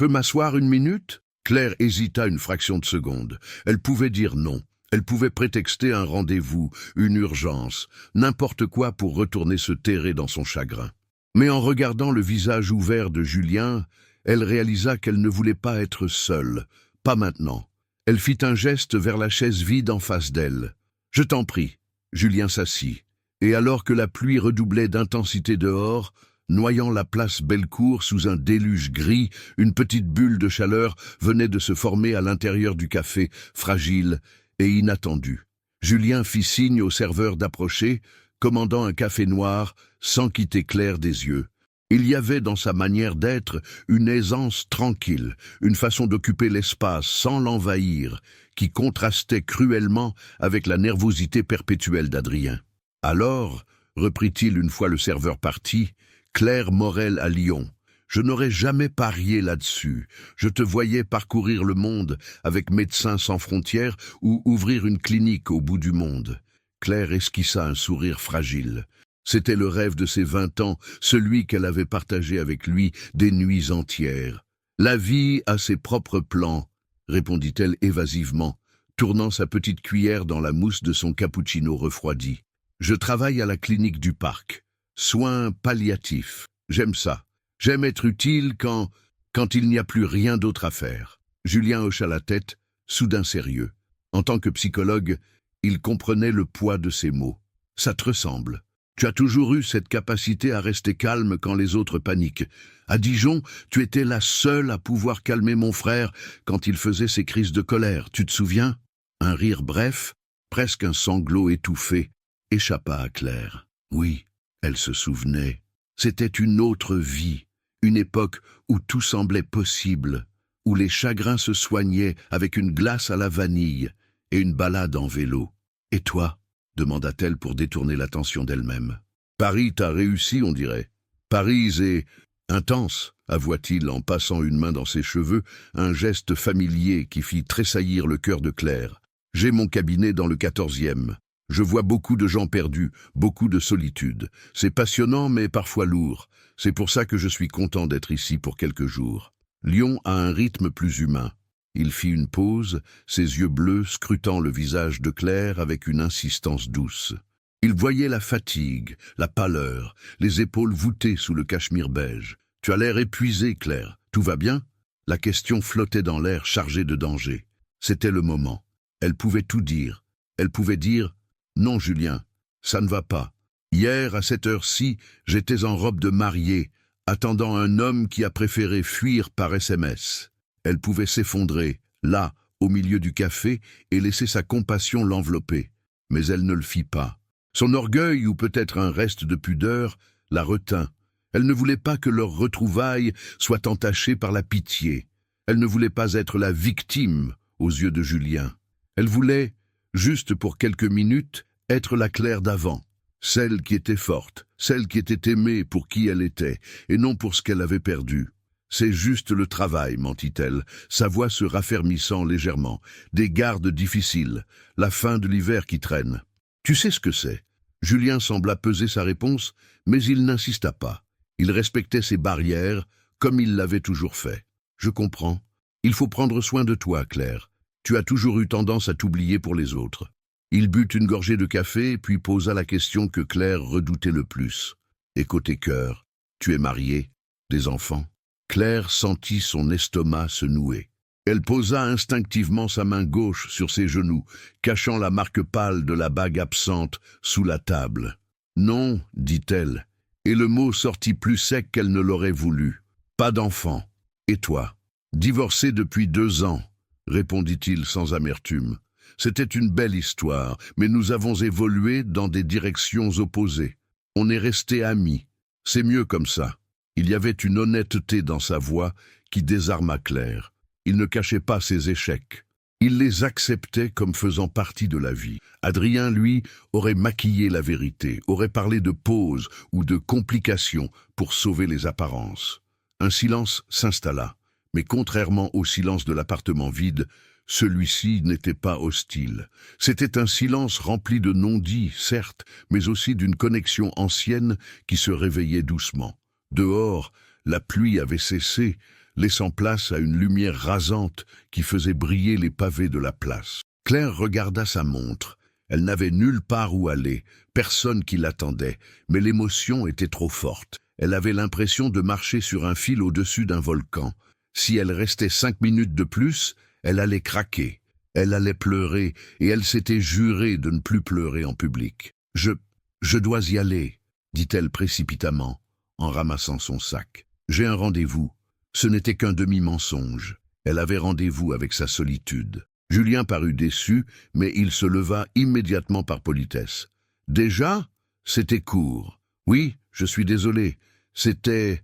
m'asseoir une minute ?» Claire hésita une fraction de seconde. Elle pouvait dire non. Elle pouvait prétexter un rendez-vous, une urgence, n'importe quoi pour retourner se terrer dans son chagrin. Mais en regardant le visage ouvert de Julien, elle réalisa qu'elle ne voulait pas être seule, pas maintenant. Elle fit un geste vers la chaise vide en face d'elle. « Je t'en prie. » Julien s'assit. Et alors que la pluie redoublait d'intensité dehors, noyant la place Bellecour sous un déluge gris, une petite bulle de chaleur venait de se former à l'intérieur du café, fragile et inattendue. Julien fit signe au serveur d'approcher, commandant un café noir, sans quitter Claire des yeux. Il y avait dans sa manière d'être une aisance tranquille, une façon d'occuper l'espace sans l'envahir, qui contrastait cruellement avec la nervosité perpétuelle d'Adrien. « Alors, » reprit-il une fois le serveur parti, « Claire Morel à Lyon. Je n'aurais jamais parié là-dessus. Je te voyais parcourir le monde avec Médecins sans frontières ou ouvrir une clinique au bout du monde. » Claire esquissa un sourire fragile. C'était le rêve de ses 20 ans, celui qu'elle avait partagé avec lui des nuits entières. « La vie a ses propres plans, » répondit-elle évasivement, tournant sa petite cuillère dans la mousse de son cappuccino refroidi. « Je travaille à la clinique du parc. Soins palliatifs. J'aime ça. J'aime être utile quand il n'y a plus rien d'autre à faire. » Julien hocha la tête, soudain sérieux. En tant que psychologue, il comprenait le poids de ses mots. « Ça te ressemble. Tu as toujours eu cette capacité à rester calme quand les autres paniquent. À Dijon, tu étais la seule à pouvoir calmer mon frère quand il faisait ses crises de colère. Tu te souviens ?» Un rire bref, presque un sanglot étouffé, échappa à Claire. Oui, elle se souvenait. C'était une autre vie, une époque où tout semblait possible, où les chagrins se soignaient avec une glace à la vanille et une balade en vélo. « Et toi ?» demanda-t-elle pour détourner l'attention d'elle-même. « Paris t'a réussi, on dirait. Paris est intense, » avoua-t-il en passant une main dans ses cheveux, un geste familier qui fit tressaillir le cœur de Claire. « J'ai mon cabinet dans le 14e. Je vois beaucoup de gens perdus, beaucoup de solitude. C'est passionnant, mais parfois lourd. C'est pour ça que je suis content d'être ici pour quelques jours. Lyon a un rythme plus humain. » Il fit une pause, ses yeux bleus scrutant le visage de Claire avec une insistance douce. Il voyait la fatigue, la pâleur, les épaules voûtées sous le cachemire beige. « Tu as l'air épuisée, Claire. Tout va bien ?» La question flottait dans l'air chargé de danger. C'était le moment. Elle pouvait tout dire. Elle pouvait dire « Non, Julien, ça ne va pas. Hier, à cette heure-ci, j'étais en robe de mariée, attendant un homme qui a préféré fuir par SMS. » Elle pouvait s'effondrer, là, au milieu du café, et laisser sa compassion l'envelopper. Mais elle ne le fit pas. Son orgueil, ou peut-être un reste de pudeur, la retint. Elle ne voulait pas que leur retrouvaille soit entachée par la pitié. Elle ne voulait pas être la victime aux yeux de Julien. Elle voulait, juste pour quelques minutes, être la Claire d'avant, celle qui était forte, celle qui était aimée pour qui elle était, et non pour ce qu'elle avait perdu. « C'est juste le travail, » mentit-elle, sa voix se raffermissant légèrement. « Des gardes difficiles, la fin de l'hiver qui traîne. Tu sais ce que c'est ?» Julien sembla peser sa réponse, mais il n'insista pas. Il respectait ses barrières, comme il l'avait toujours fait. « Je comprends. Il faut prendre soin de toi, Claire. Tu as toujours eu tendance à t'oublier pour les autres. » Il but une gorgée de café, puis posa la question que Claire redoutait le plus. « Et côté cœur, tu es mariée, des enfants ?» Claire sentit son estomac se nouer. Elle posa instinctivement sa main gauche sur ses genoux, cachant la marque pâle de la bague absente sous la table. « Non, dit-elle, et le mot sortit plus sec qu'elle ne l'aurait voulu. Pas d'enfant. Et toi ? Divorcé depuis 2 ans, répondit-il sans amertume. C'était une belle histoire, mais nous avons évolué dans des directions opposées. On est restés amis. C'est mieux comme ça. Il y avait une honnêteté dans sa voix qui désarma Claire. Il ne cachait pas ses échecs. Il les acceptait comme faisant partie de la vie. Adrien, lui, aurait maquillé la vérité, aurait parlé de pauses ou de complications pour sauver les apparences. Un silence s'installa, mais contrairement au silence de l'appartement vide, celui-ci n'était pas hostile. C'était un silence rempli de non-dits, certes, mais aussi d'une connexion ancienne qui se réveillait doucement. Dehors, la pluie avait cessé, laissant place à une lumière rasante qui faisait briller les pavés de la place. Claire regarda sa montre. Elle n'avait nulle part où aller, personne qui l'attendait, mais l'émotion était trop forte. Elle avait l'impression de marcher sur un fil au-dessus d'un volcan. Si elle restait 5 minutes de plus, elle allait craquer. Elle allait pleurer, et elle s'était jurée de ne plus pleurer en public. « Je dois y aller », dit-elle précipitamment, en ramassant son sac. « J'ai un rendez-vous. » Ce n'était qu'un demi-mensonge. Elle avait rendez-vous avec sa solitude. Julien parut déçu, mais il se leva immédiatement par politesse. « Déjà ? C'était court. Oui, je suis désolé. C'était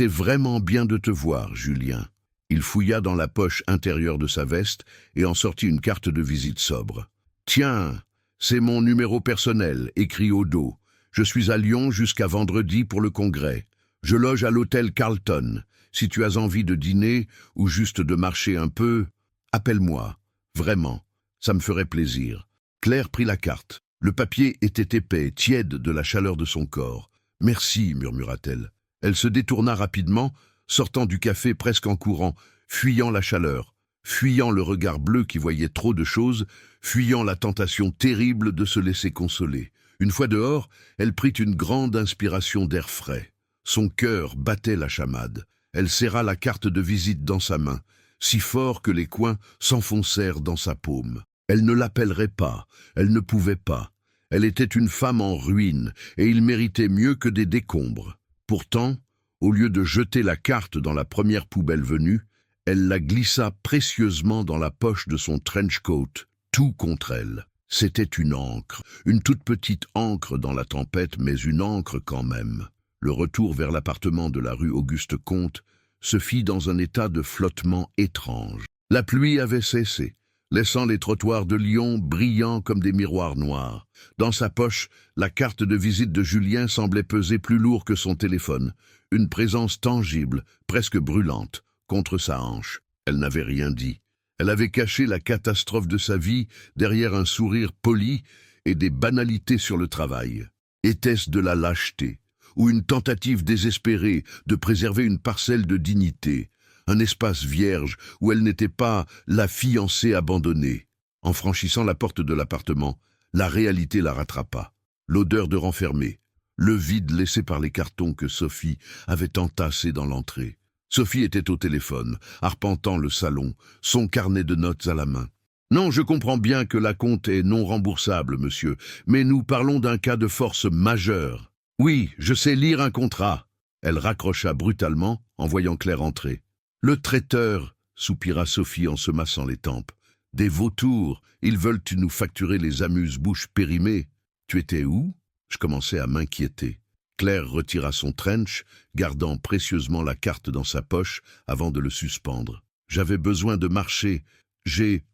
vraiment bien de te voir, Julien. » Il fouilla dans la poche intérieure de sa veste et en sortit une carte de visite sobre. « Tiens, c'est mon numéro personnel, écrit au dos. Je suis à Lyon jusqu'à vendredi pour le congrès. Je loge à l'hôtel Carlton. Si tu as envie de dîner ou juste de marcher un peu, appelle-moi. Vraiment, ça me ferait plaisir. » Claire prit la carte. Le papier était épais, tiède de la chaleur de son corps. « Merci, murmura-t-elle. » Elle se détourna rapidement, sortant du café presque en courant, fuyant la chaleur, fuyant le regard bleu qui voyait trop de choses, fuyant la tentation terrible de se laisser consoler. Une fois dehors, elle prit une grande inspiration d'air frais. Son cœur battait la chamade. Elle serra la carte de visite dans sa main, si fort que les coins s'enfoncèrent dans sa paume. Elle ne l'appellerait pas, elle ne pouvait pas. Elle était une femme en ruine, et il méritait mieux que des décombres. Pourtant, au lieu de jeter la carte dans la première poubelle venue, elle la glissa précieusement dans la poche de son trench coat, tout contre elle. C'était une ancre, une toute petite ancre dans la tempête, mais une ancre quand même. Le retour vers l'appartement de la rue Auguste-Comte se fit dans un état de flottement étrange. La pluie avait cessé, laissant les trottoirs de Lyon brillants comme des miroirs noirs. Dans sa poche, la carte de visite de Julien semblait peser plus lourd que son téléphone, une présence tangible, presque brûlante, contre sa hanche. Elle n'avait rien dit. Elle avait caché la catastrophe de sa vie derrière un sourire poli et des banalités sur le travail. Était-ce de la lâcheté, ou une tentative désespérée de préserver une parcelle de dignité, un espace vierge où elle n'était pas la fiancée abandonnée? En franchissant la porte de l'appartement, la réalité la rattrapa. L'odeur de renfermé, le vide laissé par les cartons que Sophie avait entassés dans l'entrée. Sophie était au téléphone, arpentant le salon, son carnet de notes à la main. « Non, je comprends bien que l'acompte est non remboursable, monsieur, mais nous parlons d'un cas de force majeure. »« Oui, je sais lire un contrat. » Elle raccrocha brutalement en voyant Claire entrer. « Le traiteur, » soupira Sophie en se massant les tempes. « Des vautours, ils veulent nous facturer les amuse-bouches périmées. » « Tu étais où ?» Je commençais à m'inquiéter. Claire retira son trench, gardant précieusement la carte dans sa poche avant de le suspendre. « J'avais besoin de marcher. J'ai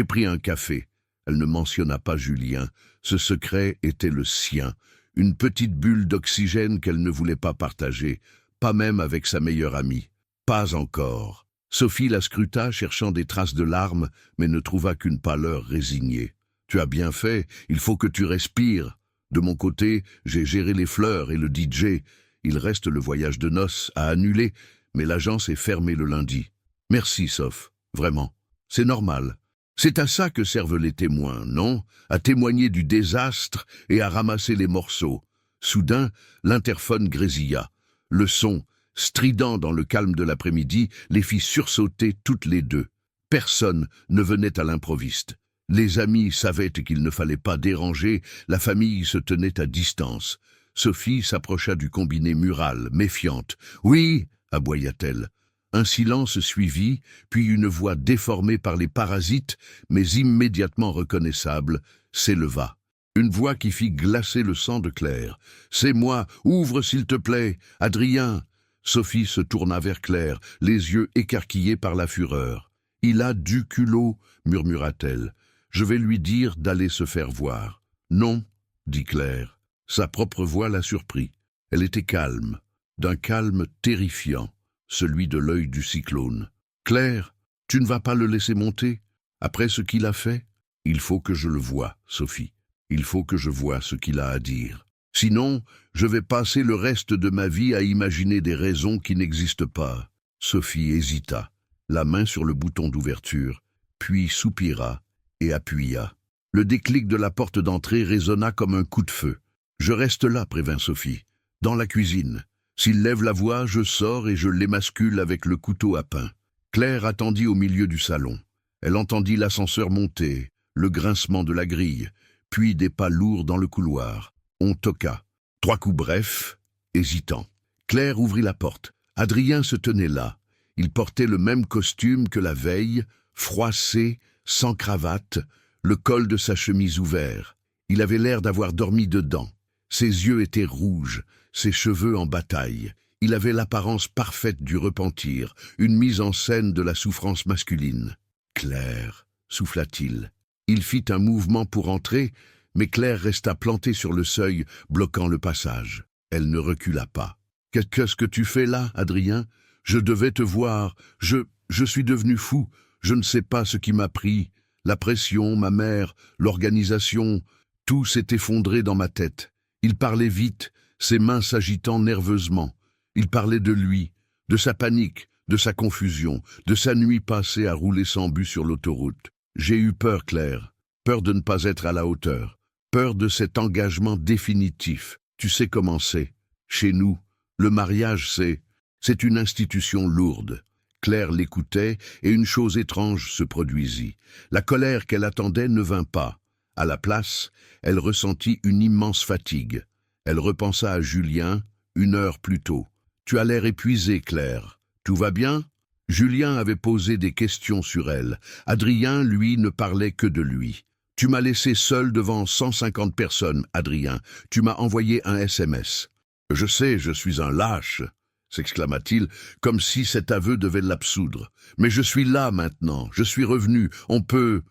pris un café. » Elle ne mentionna pas Julien. Ce secret était le sien. Une petite bulle d'oxygène qu'elle ne voulait pas partager, pas même avec sa meilleure amie. Pas encore. Sophie la scruta, cherchant des traces de larmes, mais ne trouva qu'une pâleur résignée. « Tu as bien fait, il faut que tu respires. De mon côté, j'ai géré les fleurs et le DJ. Il reste le voyage de noces à annuler, mais l'agence est fermée le lundi. Merci, Soph, vraiment. C'est normal. C'est à ça que servent les témoins, non? À témoigner du désastre et à ramasser les morceaux. » Soudain, l'interphone grésilla. Le son, Strident dans le calme de l'après-midi, les fit sursauter toutes les deux. Personne ne venait à l'improviste. Les amis savaient qu'il ne fallait pas déranger, la famille se tenait à distance. Sophie s'approcha du combiné mural, méfiante. « Oui !» aboya-t-elle. Un silence suivit, puis une voix déformée par les parasites, mais immédiatement reconnaissable, s'éleva. Une voix qui fit glacer le sang de Claire. « C'est moi, ouvre s'il te plaît, Adrien !» Sophie se tourna vers Claire, les yeux écarquillés par la fureur. « Il a du culot, murmura-t-elle. Je vais lui dire d'aller se faire voir. »« Non, dit Claire. » Sa propre voix la surprit. Elle était calme, d'un calme terrifiant, celui de l'œil du cyclone. « Claire, tu ne vas pas le laisser monter? Après ce qu'il a fait? Il faut que je le voie, Sophie. Il faut que je voie ce qu'il a à dire. Sinon, je vais passer le reste de ma vie à imaginer des raisons qui n'existent pas. » Sophie hésita, la main sur le bouton d'ouverture, puis soupira et appuya. Le déclic de la porte d'entrée résonna comme un coup de feu. « Je reste là, » prévint Sophie, « dans la cuisine. S'il lève la voix, je sors et je l'émascule avec le couteau à pain. » Claire attendit au milieu du salon. Elle entendit l'ascenseur monter, le grincement de la grille, puis des pas lourds dans le couloir. On toqua. 3 coups brefs, hésitants. Claire ouvrit la porte. Adrien se tenait là. Il portait le même costume que la veille, froissé, sans cravate, le col de sa chemise ouvert. Il avait l'air d'avoir dormi dedans. Ses yeux étaient rouges, ses cheveux en bataille. Il avait l'apparence parfaite du repentir, une mise en scène de la souffrance masculine. « Claire » souffla-t-il. Il fit un mouvement pour entrer, mais Claire resta plantée sur le seuil, bloquant le passage. Elle ne recula pas. « Qu'est-ce que tu fais là, Adrien? Je devais te voir. Je suis devenu fou. Je ne sais pas ce qui m'a pris. La pression, ma mère, l'organisation, tout s'est effondré dans ma tête. » Il parlait vite, ses mains s'agitant nerveusement. Il parlait de lui, de sa panique, de sa confusion, de sa nuit passée à rouler sans but sur l'autoroute. « J'ai eu peur, Claire. Peur de ne pas être à la hauteur. Peur de cet engagement définitif. Tu sais comment c'est. Chez nous, le mariage, c'est une institution lourde. » Claire l'écoutait et une chose étrange se produisit. La colère qu'elle attendait ne vint pas. À la place, elle ressentit une immense fatigue. Elle repensa à Julien, 1 heure plus tôt. « Tu as l'air épuisée, Claire. Tout va bien ?» Julien avait posé des questions sur elle. Adrien, lui, ne parlait que de lui. « Tu m'as laissé seul devant 150 personnes, Adrien. Tu m'as envoyé un SMS. »« Je sais, je suis un lâche !» s'exclama-t-il, comme si cet aveu devait l'absoudre. « Mais je suis là maintenant, je suis revenu. On peut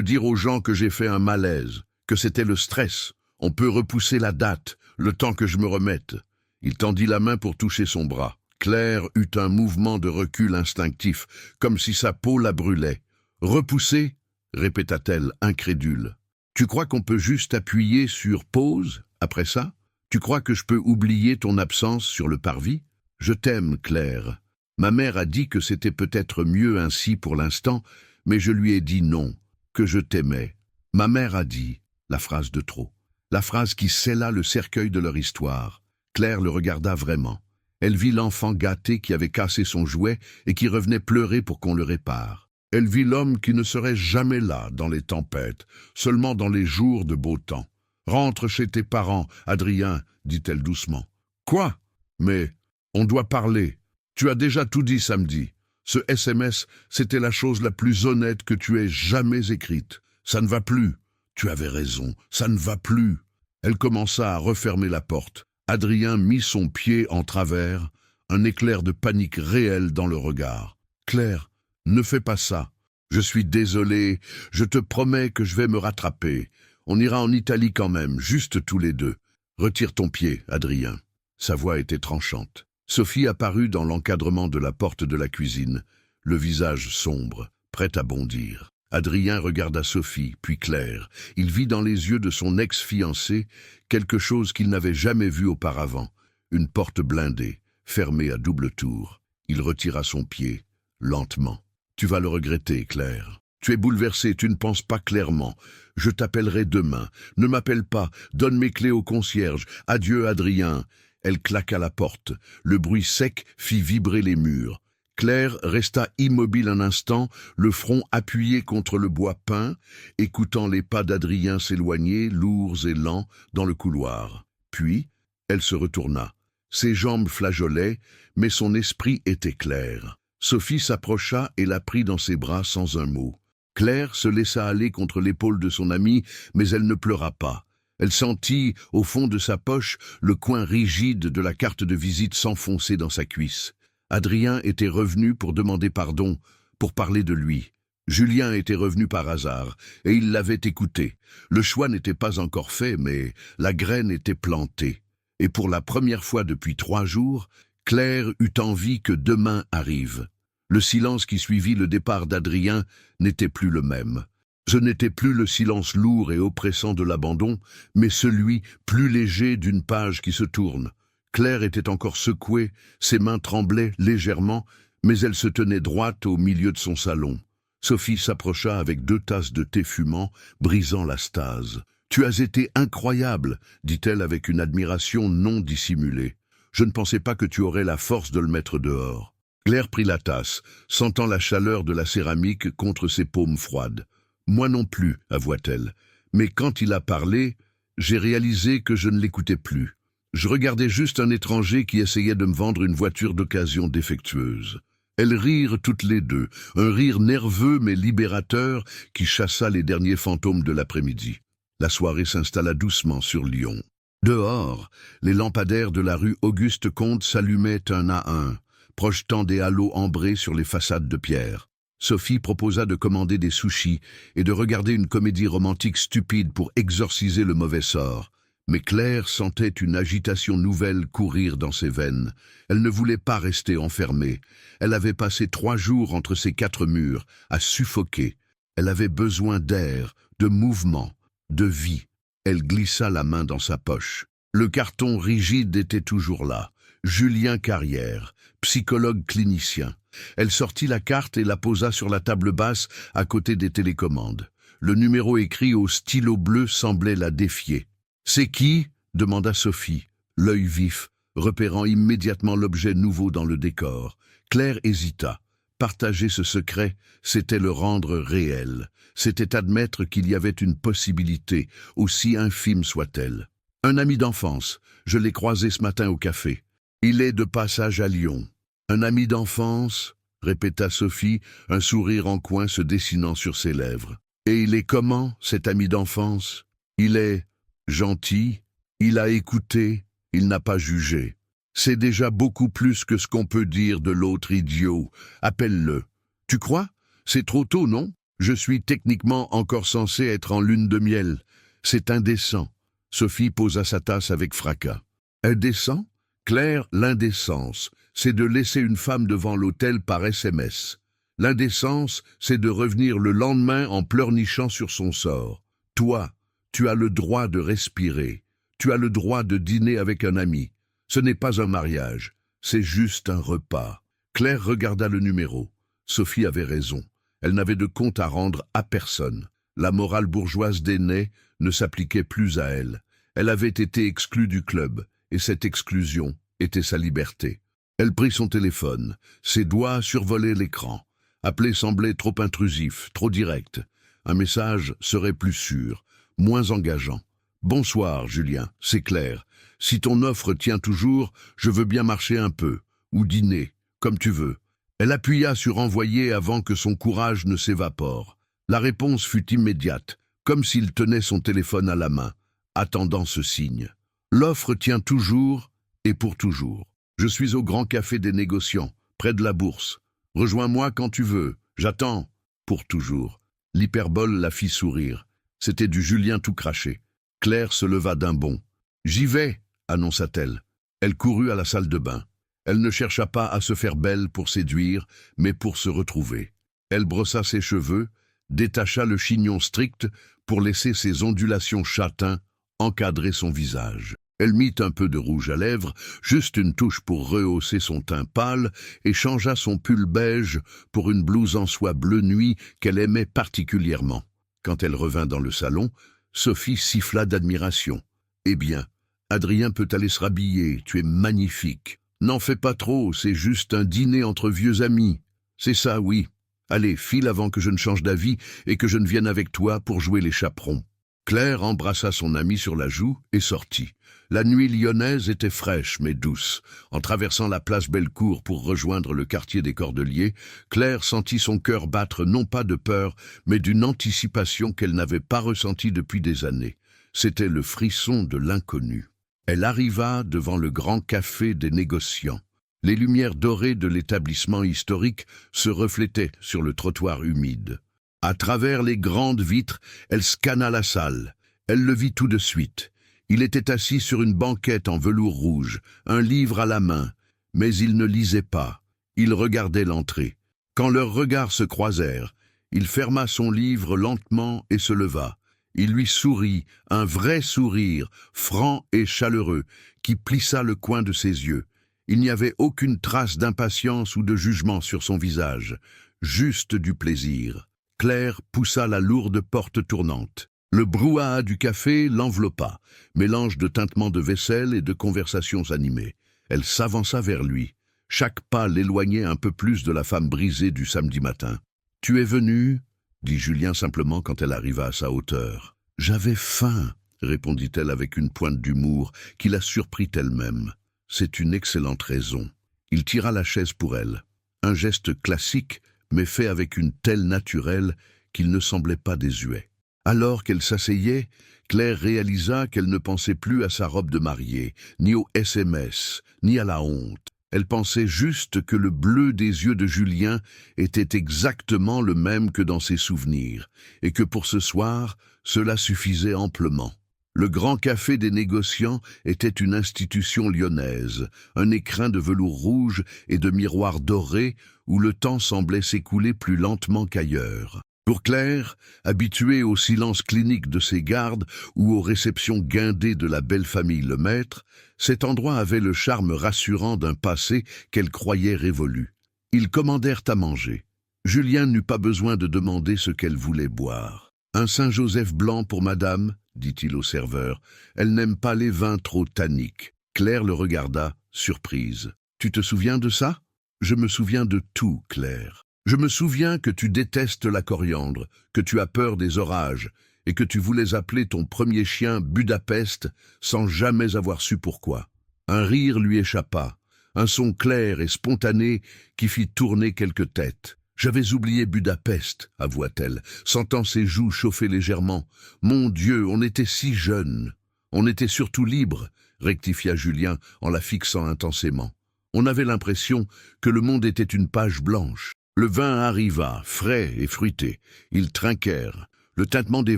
dire aux gens que j'ai fait un malaise, que c'était le stress. On peut repousser la date, le temps que je me remette. » Il tendit la main pour toucher son bras. Claire eut un mouvement de recul instinctif, comme si sa peau la brûlait. « Repousser ?» répéta-t-elle, incrédule. « Tu crois qu'on peut juste appuyer sur pause après ça? Tu crois que je peux oublier ton absence sur le parvis? Je t'aime, Claire. Ma mère a dit que c'était peut-être mieux ainsi pour l'instant, mais je lui ai dit non, que je t'aimais. Ma mère a dit, la phrase de trop, la phrase qui scella le cercueil de leur histoire. » Claire le regarda vraiment. Elle vit l'enfant gâté qui avait cassé son jouet et qui revenait pleurer pour qu'on le répare. Elle vit l'homme qui ne serait jamais là dans les tempêtes, seulement dans les jours de beau temps. « Rentre chez tes parents, Adrien, » dit-elle doucement. « Quoi? Mais on doit parler. Tu as déjà tout dit samedi. Ce SMS, c'était la chose la plus honnête que tu aies jamais écrite. Ça ne va plus. Tu avais raison, ça ne va plus. » Elle commença à refermer la porte. Adrien mit son pied en travers, un éclair de panique réel dans le regard. « Claire, ne fais pas ça. Je suis désolé, je te promets que je vais me rattraper. On ira en Italie quand même, juste tous les deux. Retire ton pied, Adrien. » Sa voix était tranchante. Sophie apparut dans l'encadrement de la porte de la cuisine, le visage sombre, prêt à bondir. Adrien regarda Sophie, puis Claire. Il vit dans les yeux de son ex-fiancé quelque chose qu'il n'avait jamais vu auparavant, une porte blindée, fermée à double tour. Il retira son pied, lentement. « Tu vas le regretter, Claire. Tu es bouleversée, tu ne penses pas clairement. Je t'appellerai demain. Ne m'appelle pas, donne mes clés au concierge. Adieu, Adrien. » Elle claqua la porte. Le bruit sec fit vibrer les murs. Claire resta immobile un instant, le front appuyé contre le bois peint, écoutant les pas d'Adrien s'éloigner, lourds et lents, dans le couloir. Puis, elle se retourna. Ses jambes flageolaient, mais son esprit était clair. Sophie s'approcha et la prit dans ses bras sans un mot. Claire se laissa aller contre l'épaule de son amie, mais elle ne pleura pas. Elle sentit, au fond de sa poche, le coin rigide de la carte de visite s'enfoncer dans sa cuisse. Adrien était revenu pour demander pardon, pour parler de lui. Julien était revenu par hasard, et il l'avait écouté. Le choix n'était pas encore fait, mais la graine était plantée. Et pour la première fois depuis 3 jours, Claire eut envie que demain arrive. Le silence qui suivit le départ d'Adrien n'était plus le même. Ce n'était plus le silence lourd et oppressant de l'abandon, mais celui plus léger d'une page qui se tourne. Claire était encore secouée, ses mains tremblaient légèrement, mais elle se tenait droite au milieu de son salon. Sophie s'approcha avec 2 tasses de thé fumant, brisant la stase. « Tu as été incroyable », dit-elle avec une admiration non dissimulée. « Je ne pensais pas que tu aurais la force de le mettre dehors. » Claire prit la tasse, sentant la chaleur de la céramique contre ses paumes froides. « Moi non plus », avoua-t-elle. « Mais quand il a parlé, j'ai réalisé que je ne l'écoutais plus. Je regardais juste un étranger qui essayait de me vendre une voiture d'occasion défectueuse. » Elles rirent toutes les deux, un rire nerveux mais libérateur qui chassa les derniers fantômes de l'après-midi. La soirée s'installa doucement sur Lyon. Dehors, les lampadaires de la rue Auguste-Comte s'allumaient un à un, projetant des halos ambrés sur les façades de pierre. Sophie proposa de commander des sushis et de regarder une comédie romantique stupide pour exorciser le mauvais sort. Mais Claire sentait une agitation nouvelle courir dans ses veines. Elle ne voulait pas rester enfermée. Elle avait passé 3 jours entre ces 4 murs, à suffoquer. Elle avait besoin d'air, de mouvement, de vie. Elle glissa la main dans sa poche. Le carton rigide était toujours là. Julien Carrière, psychologue clinicien. Elle sortit la carte et la posa sur la table basse à côté des télécommandes. Le numéro écrit au stylo bleu semblait la défier. « C'est qui ?» demanda Sophie, l'œil vif, repérant immédiatement l'objet nouveau dans le décor. Claire hésita. Partager ce secret, c'était le rendre réel. C'était admettre qu'il y avait une possibilité, aussi infime soit-elle. « Un ami d'enfance, je l'ai croisé ce matin au café. Il est de passage à Lyon. »« Un ami d'enfance ?» répéta Sophie, un sourire en coin se dessinant sur ses lèvres. « Et il est comment, cet ami d'enfance ? Il est gentil, il a écouté, il n'a pas jugé. C'est déjà beaucoup plus que ce qu'on peut dire de l'autre idiot. Appelle-le. Tu crois? C'est trop tôt, non? Je suis techniquement encore censé être en lune de miel. C'est indécent. » Sophie posa sa tasse avec fracas. « Indécent? Claire, l'indécence, c'est de laisser une femme devant l'autel par SMS. L'indécence, c'est de revenir le lendemain en pleurnichant sur son sort. Toi, tu as le droit de respirer. Tu as le droit de dîner avec un ami. Ce n'est pas un mariage, c'est juste un repas. » Claire regarda le numéro. Sophie avait raison. Elle n'avait de compte à rendre à personne. La morale bourgeoise d'Aînay ne s'appliquait plus à elle. Elle avait été exclue du club, et cette exclusion était sa liberté. Elle prit son téléphone. Ses doigts survolaient l'écran. Appeler semblait trop intrusif, trop direct. Un message serait plus sûr, moins engageant. « Bonsoir, Julien, c'est Claire. Si ton offre tient toujours, je veux bien marcher un peu, ou dîner, comme tu veux. » Elle appuya sur envoyer avant que son courage ne s'évapore. La réponse fut immédiate, comme s'il tenait son téléphone à la main, attendant ce signe. « L'offre tient toujours et pour toujours. Je suis au Grand Café des Négociants, près de la Bourse. Rejoins-moi quand tu veux. J'attends. Pour toujours. » L'hyperbole la fit sourire. C'était du Julien tout craché. Claire se leva d'un bond. « J'y vais !» annonça-t-elle. Elle courut à la salle de bain. Elle ne chercha pas à se faire belle pour séduire, mais pour se retrouver. Elle brossa ses cheveux, détacha le chignon strict pour laisser ses ondulations châtains encadrer son visage. Elle mit un peu de rouge à lèvres, juste une touche pour rehausser son teint pâle, et changea son pull beige pour une blouse en soie bleu nuit qu'elle aimait particulièrement. Quand elle revint dans le salon, Sophie siffla d'admiration. « Eh bien, Adrien peut aller se rhabiller, tu es magnifique. N'en fais pas trop, c'est juste un dîner entre vieux amis. C'est ça, oui. Allez, file avant que je ne change d'avis et que je ne vienne avec toi pour jouer les chaperons. Claire embrassa son ami sur la joue et sortit. La nuit lyonnaise était fraîche mais douce. En traversant la place Bellecour pour rejoindre le quartier des Cordeliers, Claire sentit son cœur battre non pas de peur, mais d'une anticipation qu'elle n'avait pas ressentie depuis des années. C'était le frisson de l'inconnu. Elle arriva devant le grand café des négociants. Les lumières dorées de l'établissement historique se reflétaient sur le trottoir humide. À travers les grandes vitres, elle scanna la salle. Elle le vit tout de suite. Il était assis sur une banquette en velours rouge, un livre à la main, mais il ne lisait pas. Il regardait l'entrée. Quand leurs regards se croisèrent, il ferma son livre lentement et se leva. Il lui sourit, un vrai sourire, franc et chaleureux, qui plissa le coin de ses yeux. Il n'y avait aucune trace d'impatience ou de jugement sur son visage, juste du plaisir. Claire poussa la lourde porte tournante. Le brouhaha du café l'enveloppa, mélange de tintements de vaisselle et de conversations animées. Elle s'avança vers lui. Chaque pas l'éloignait un peu plus de la femme brisée du samedi matin. « Tu es venu ?» dit Julien simplement quand elle arriva à sa hauteur. « J'avais faim », répondit-elle avec une pointe d'humour qui la surprit elle-même. « C'est une excellente raison. » Il tira la chaise pour elle. Un geste classique, mais fait avec une telle naturelle qu'il ne semblait pas désuet. Alors qu'elle s'asseyait, Claire réalisa qu'elle ne pensait plus à sa robe de mariée, ni au SMS, ni à la honte. Elle pensait juste que le bleu des yeux de Julien était exactement le même que dans ses souvenirs, et que pour ce soir, cela suffisait amplement. Le grand café des négociants était une institution lyonnaise, un écrin de velours rouge et de miroirs dorés où le temps semblait s'écouler plus lentement qu'ailleurs. Pour Claire, habituée au silence clinique de ses gardes ou aux réceptions guindées de la belle famille Lemaître, cet endroit avait le charme rassurant d'un passé qu'elle croyait révolu. Ils commandèrent à manger. Julien n'eut pas besoin de demander ce qu'elle voulait boire. « Un Saint-Joseph blanc pour madame » dit-il au serveur. « Elle n'aime pas les vins trop tanniques. » Claire le regarda, surprise. « Tu te souviens de ça ?»« Je me souviens de tout, Claire. Je me souviens que tu détestes la coriandre, que tu as peur des orages, et que tu voulais appeler ton premier chien Budapest sans jamais avoir su pourquoi. » Un rire lui échappa, un son clair et spontané qui fit tourner quelques têtes. « J'avais oublié Budapest, » avoua-t-elle, sentant ses joues chauffer légèrement. « Mon Dieu, on était si jeunes. »« On était surtout libres, » rectifia Julien en la fixant intensément. On avait l'impression que le monde était une page blanche. Le vin arriva, frais et fruité. Ils trinquèrent. Le tintement des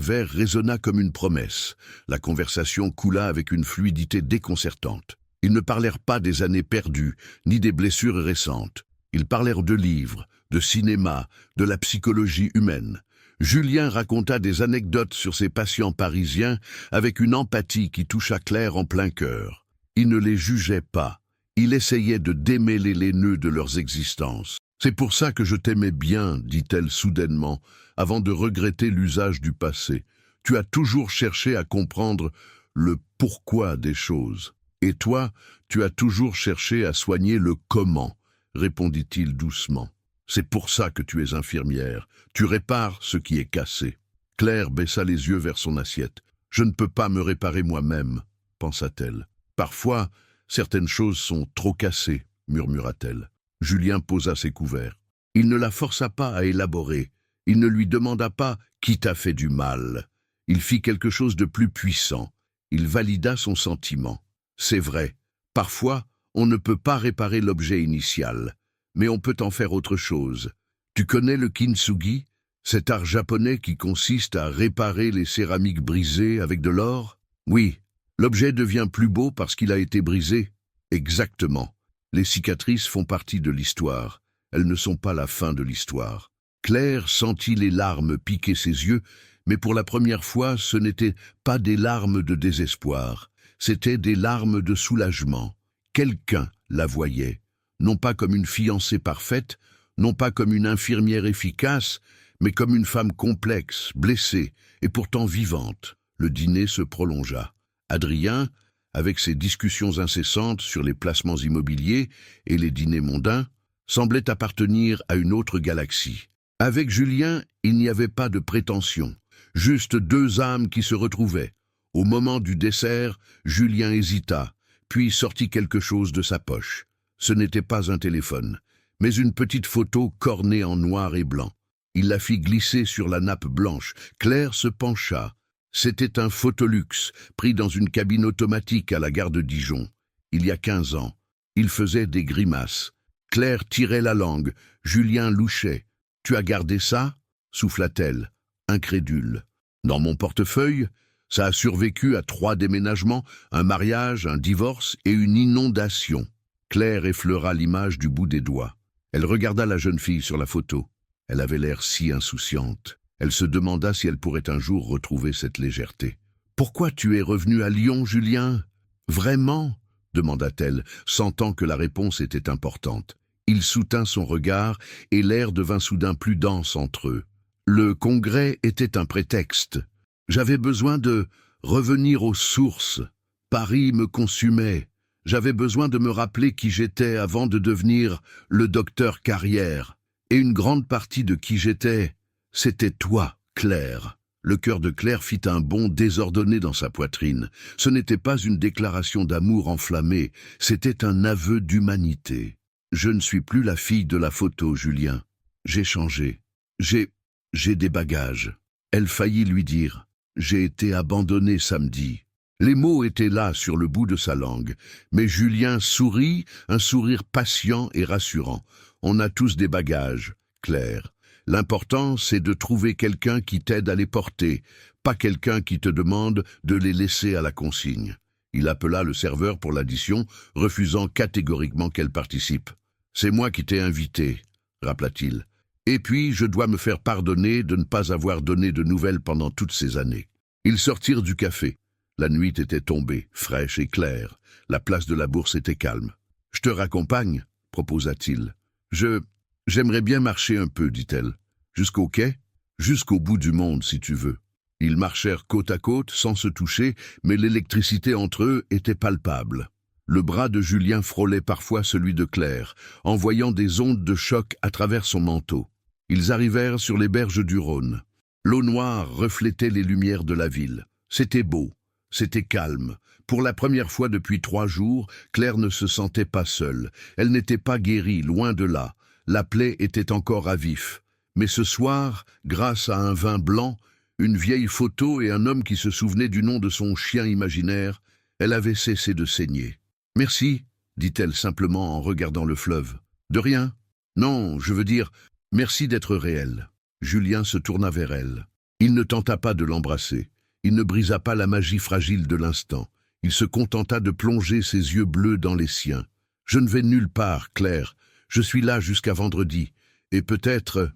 verres résonna comme une promesse. La conversation coula avec une fluidité déconcertante. Ils ne parlèrent pas des années perdues, ni des blessures récentes. Ils parlèrent de livres, de cinéma, de la psychologie humaine. Julien raconta des anecdotes sur ses patients parisiens avec une empathie qui toucha Claire en plein cœur. Il ne les jugeait pas. Il essayait de démêler les nœuds de leurs existences. « C'est pour ça que je t'aimais bien, dit-elle soudainement, avant de regretter l'usage du passé. Tu as toujours cherché à comprendre le pourquoi des choses. Et toi, tu as toujours cherché à soigner le comment, répondit-il doucement. C'est pour ça que tu es infirmière. Tu répares ce qui est cassé. » Claire baissa les yeux vers son assiette. « Je ne peux pas me réparer moi-même, pensa-t-elle. Parfois, certaines choses sont trop cassées, murmura-t-elle. Julien posa ses couverts. Il ne la força pas à élaborer. Il ne lui demanda pas « qui t'a fait du mal ?» Il fit quelque chose de plus puissant. Il valida son sentiment. C'est vrai, parfois, on ne peut pas réparer l'objet initial, mais on peut en faire autre chose. Tu connais le kintsugi, cet art japonais qui consiste à réparer les céramiques brisées avec de l'or? Oui, l'objet devient plus beau parce qu'il a été brisé. Exactement. Les cicatrices font partie de l'histoire. Elles ne sont pas la fin de l'histoire. Claire sentit les larmes piquer ses yeux, mais pour la première fois, ce n'étaient pas des larmes de désespoir. C'étaient des larmes de soulagement. Quelqu'un la voyait, non pas comme une fiancée parfaite, non pas comme une infirmière efficace, mais comme une femme complexe, blessée et pourtant vivante. Le dîner se prolongea. Adrien, avec ses discussions incessantes sur les placements immobiliers et les dîners mondains, semblait appartenir à une autre galaxie. Avec Julien, il n'y avait pas de prétention, juste deux âmes qui se retrouvaient. Au moment du dessert, Julien hésita, puis sortit quelque chose de sa poche. Ce n'était pas un téléphone, mais une petite photo cornée en noir et blanc. Il la fit glisser sur la nappe blanche. Claire se pencha. C'était un Photolux, pris dans une cabine automatique à la gare de Dijon. Il y a 15 ans. Il faisait des grimaces. Claire tirait la langue. Julien louchait. « Tu as gardé ça ?» souffla-t-elle, incrédule. « Dans mon portefeuille, ça a survécu à 3 déménagements, un mariage, un divorce et une inondation. » Claire effleura l'image du bout des doigts. Elle regarda la jeune fille sur la photo. Elle avait l'air si insouciante. Elle se demanda si elle pourrait un jour retrouver cette légèreté. « Pourquoi tu es revenu à Lyon, Julien ? Vraiment ?» demanda-t-elle, sentant que la réponse était importante. Il soutint son regard et l'air devint soudain plus dense entre eux. Le congrès était un prétexte. J'avais besoin de revenir aux sources. Paris me consumait. J'avais besoin de me rappeler qui j'étais avant de devenir le docteur Carrière. Et une grande partie de qui j'étais, c'était toi, Claire. Le cœur de Claire fit un bond désordonné dans sa poitrine. Ce n'était pas une déclaration d'amour enflammée, c'était un aveu d'humanité. Je ne suis plus la fille de la photo, Julien. J'ai changé. J'ai des bagages. Elle faillit lui dire. J'ai été abandonnée samedi. Les mots étaient là sur le bout de sa langue, mais Julien sourit, un sourire patient et rassurant. On a tous des bagages, Claire. L'important, c'est de trouver quelqu'un qui t'aide à les porter, pas quelqu'un qui te demande de les laisser à la consigne. Il appela le serveur pour l'addition, refusant catégoriquement qu'elle participe. « C'est moi qui t'ai invité », rappela-t-il. « Et puis, je dois me faire pardonner de ne pas avoir donné de nouvelles pendant toutes ces années. » Ils sortirent du café. La nuit était tombée, fraîche et claire. La place de la Bourse était calme. « Je te raccompagne », proposa-t-il. « J'aimerais bien marcher un peu, dit-elle. « Jusqu'au quai ? Jusqu'au bout du monde, si tu veux. » Ils marchèrent côte à côte, sans se toucher, mais l'électricité entre eux était palpable. Le bras de Julien frôlait parfois celui de Claire, envoyant des ondes de choc à travers son manteau. Ils arrivèrent sur les berges du Rhône. L'eau noire reflétait les lumières de la ville. C'était beau, c'était calme. Pour la première fois depuis 3 jours, Claire ne se sentait pas seule. Elle n'était pas guérie, loin de là. La plaie était encore à vif. Mais ce soir, grâce à un vin blanc, une vieille photo et un homme qui se souvenait du nom de son chien imaginaire, elle avait cessé de saigner. « Merci », dit-elle simplement en regardant le fleuve. « De rien. Non, je veux dire, merci d'être réelle. » Julien se tourna vers elle. Il ne tenta pas de l'embrasser. Il ne brisa pas la magie fragile de l'instant. Il se contenta de plonger ses yeux bleus dans les siens. « Je ne vais nulle part, Claire. Je suis là jusqu'à vendredi. Et peut-être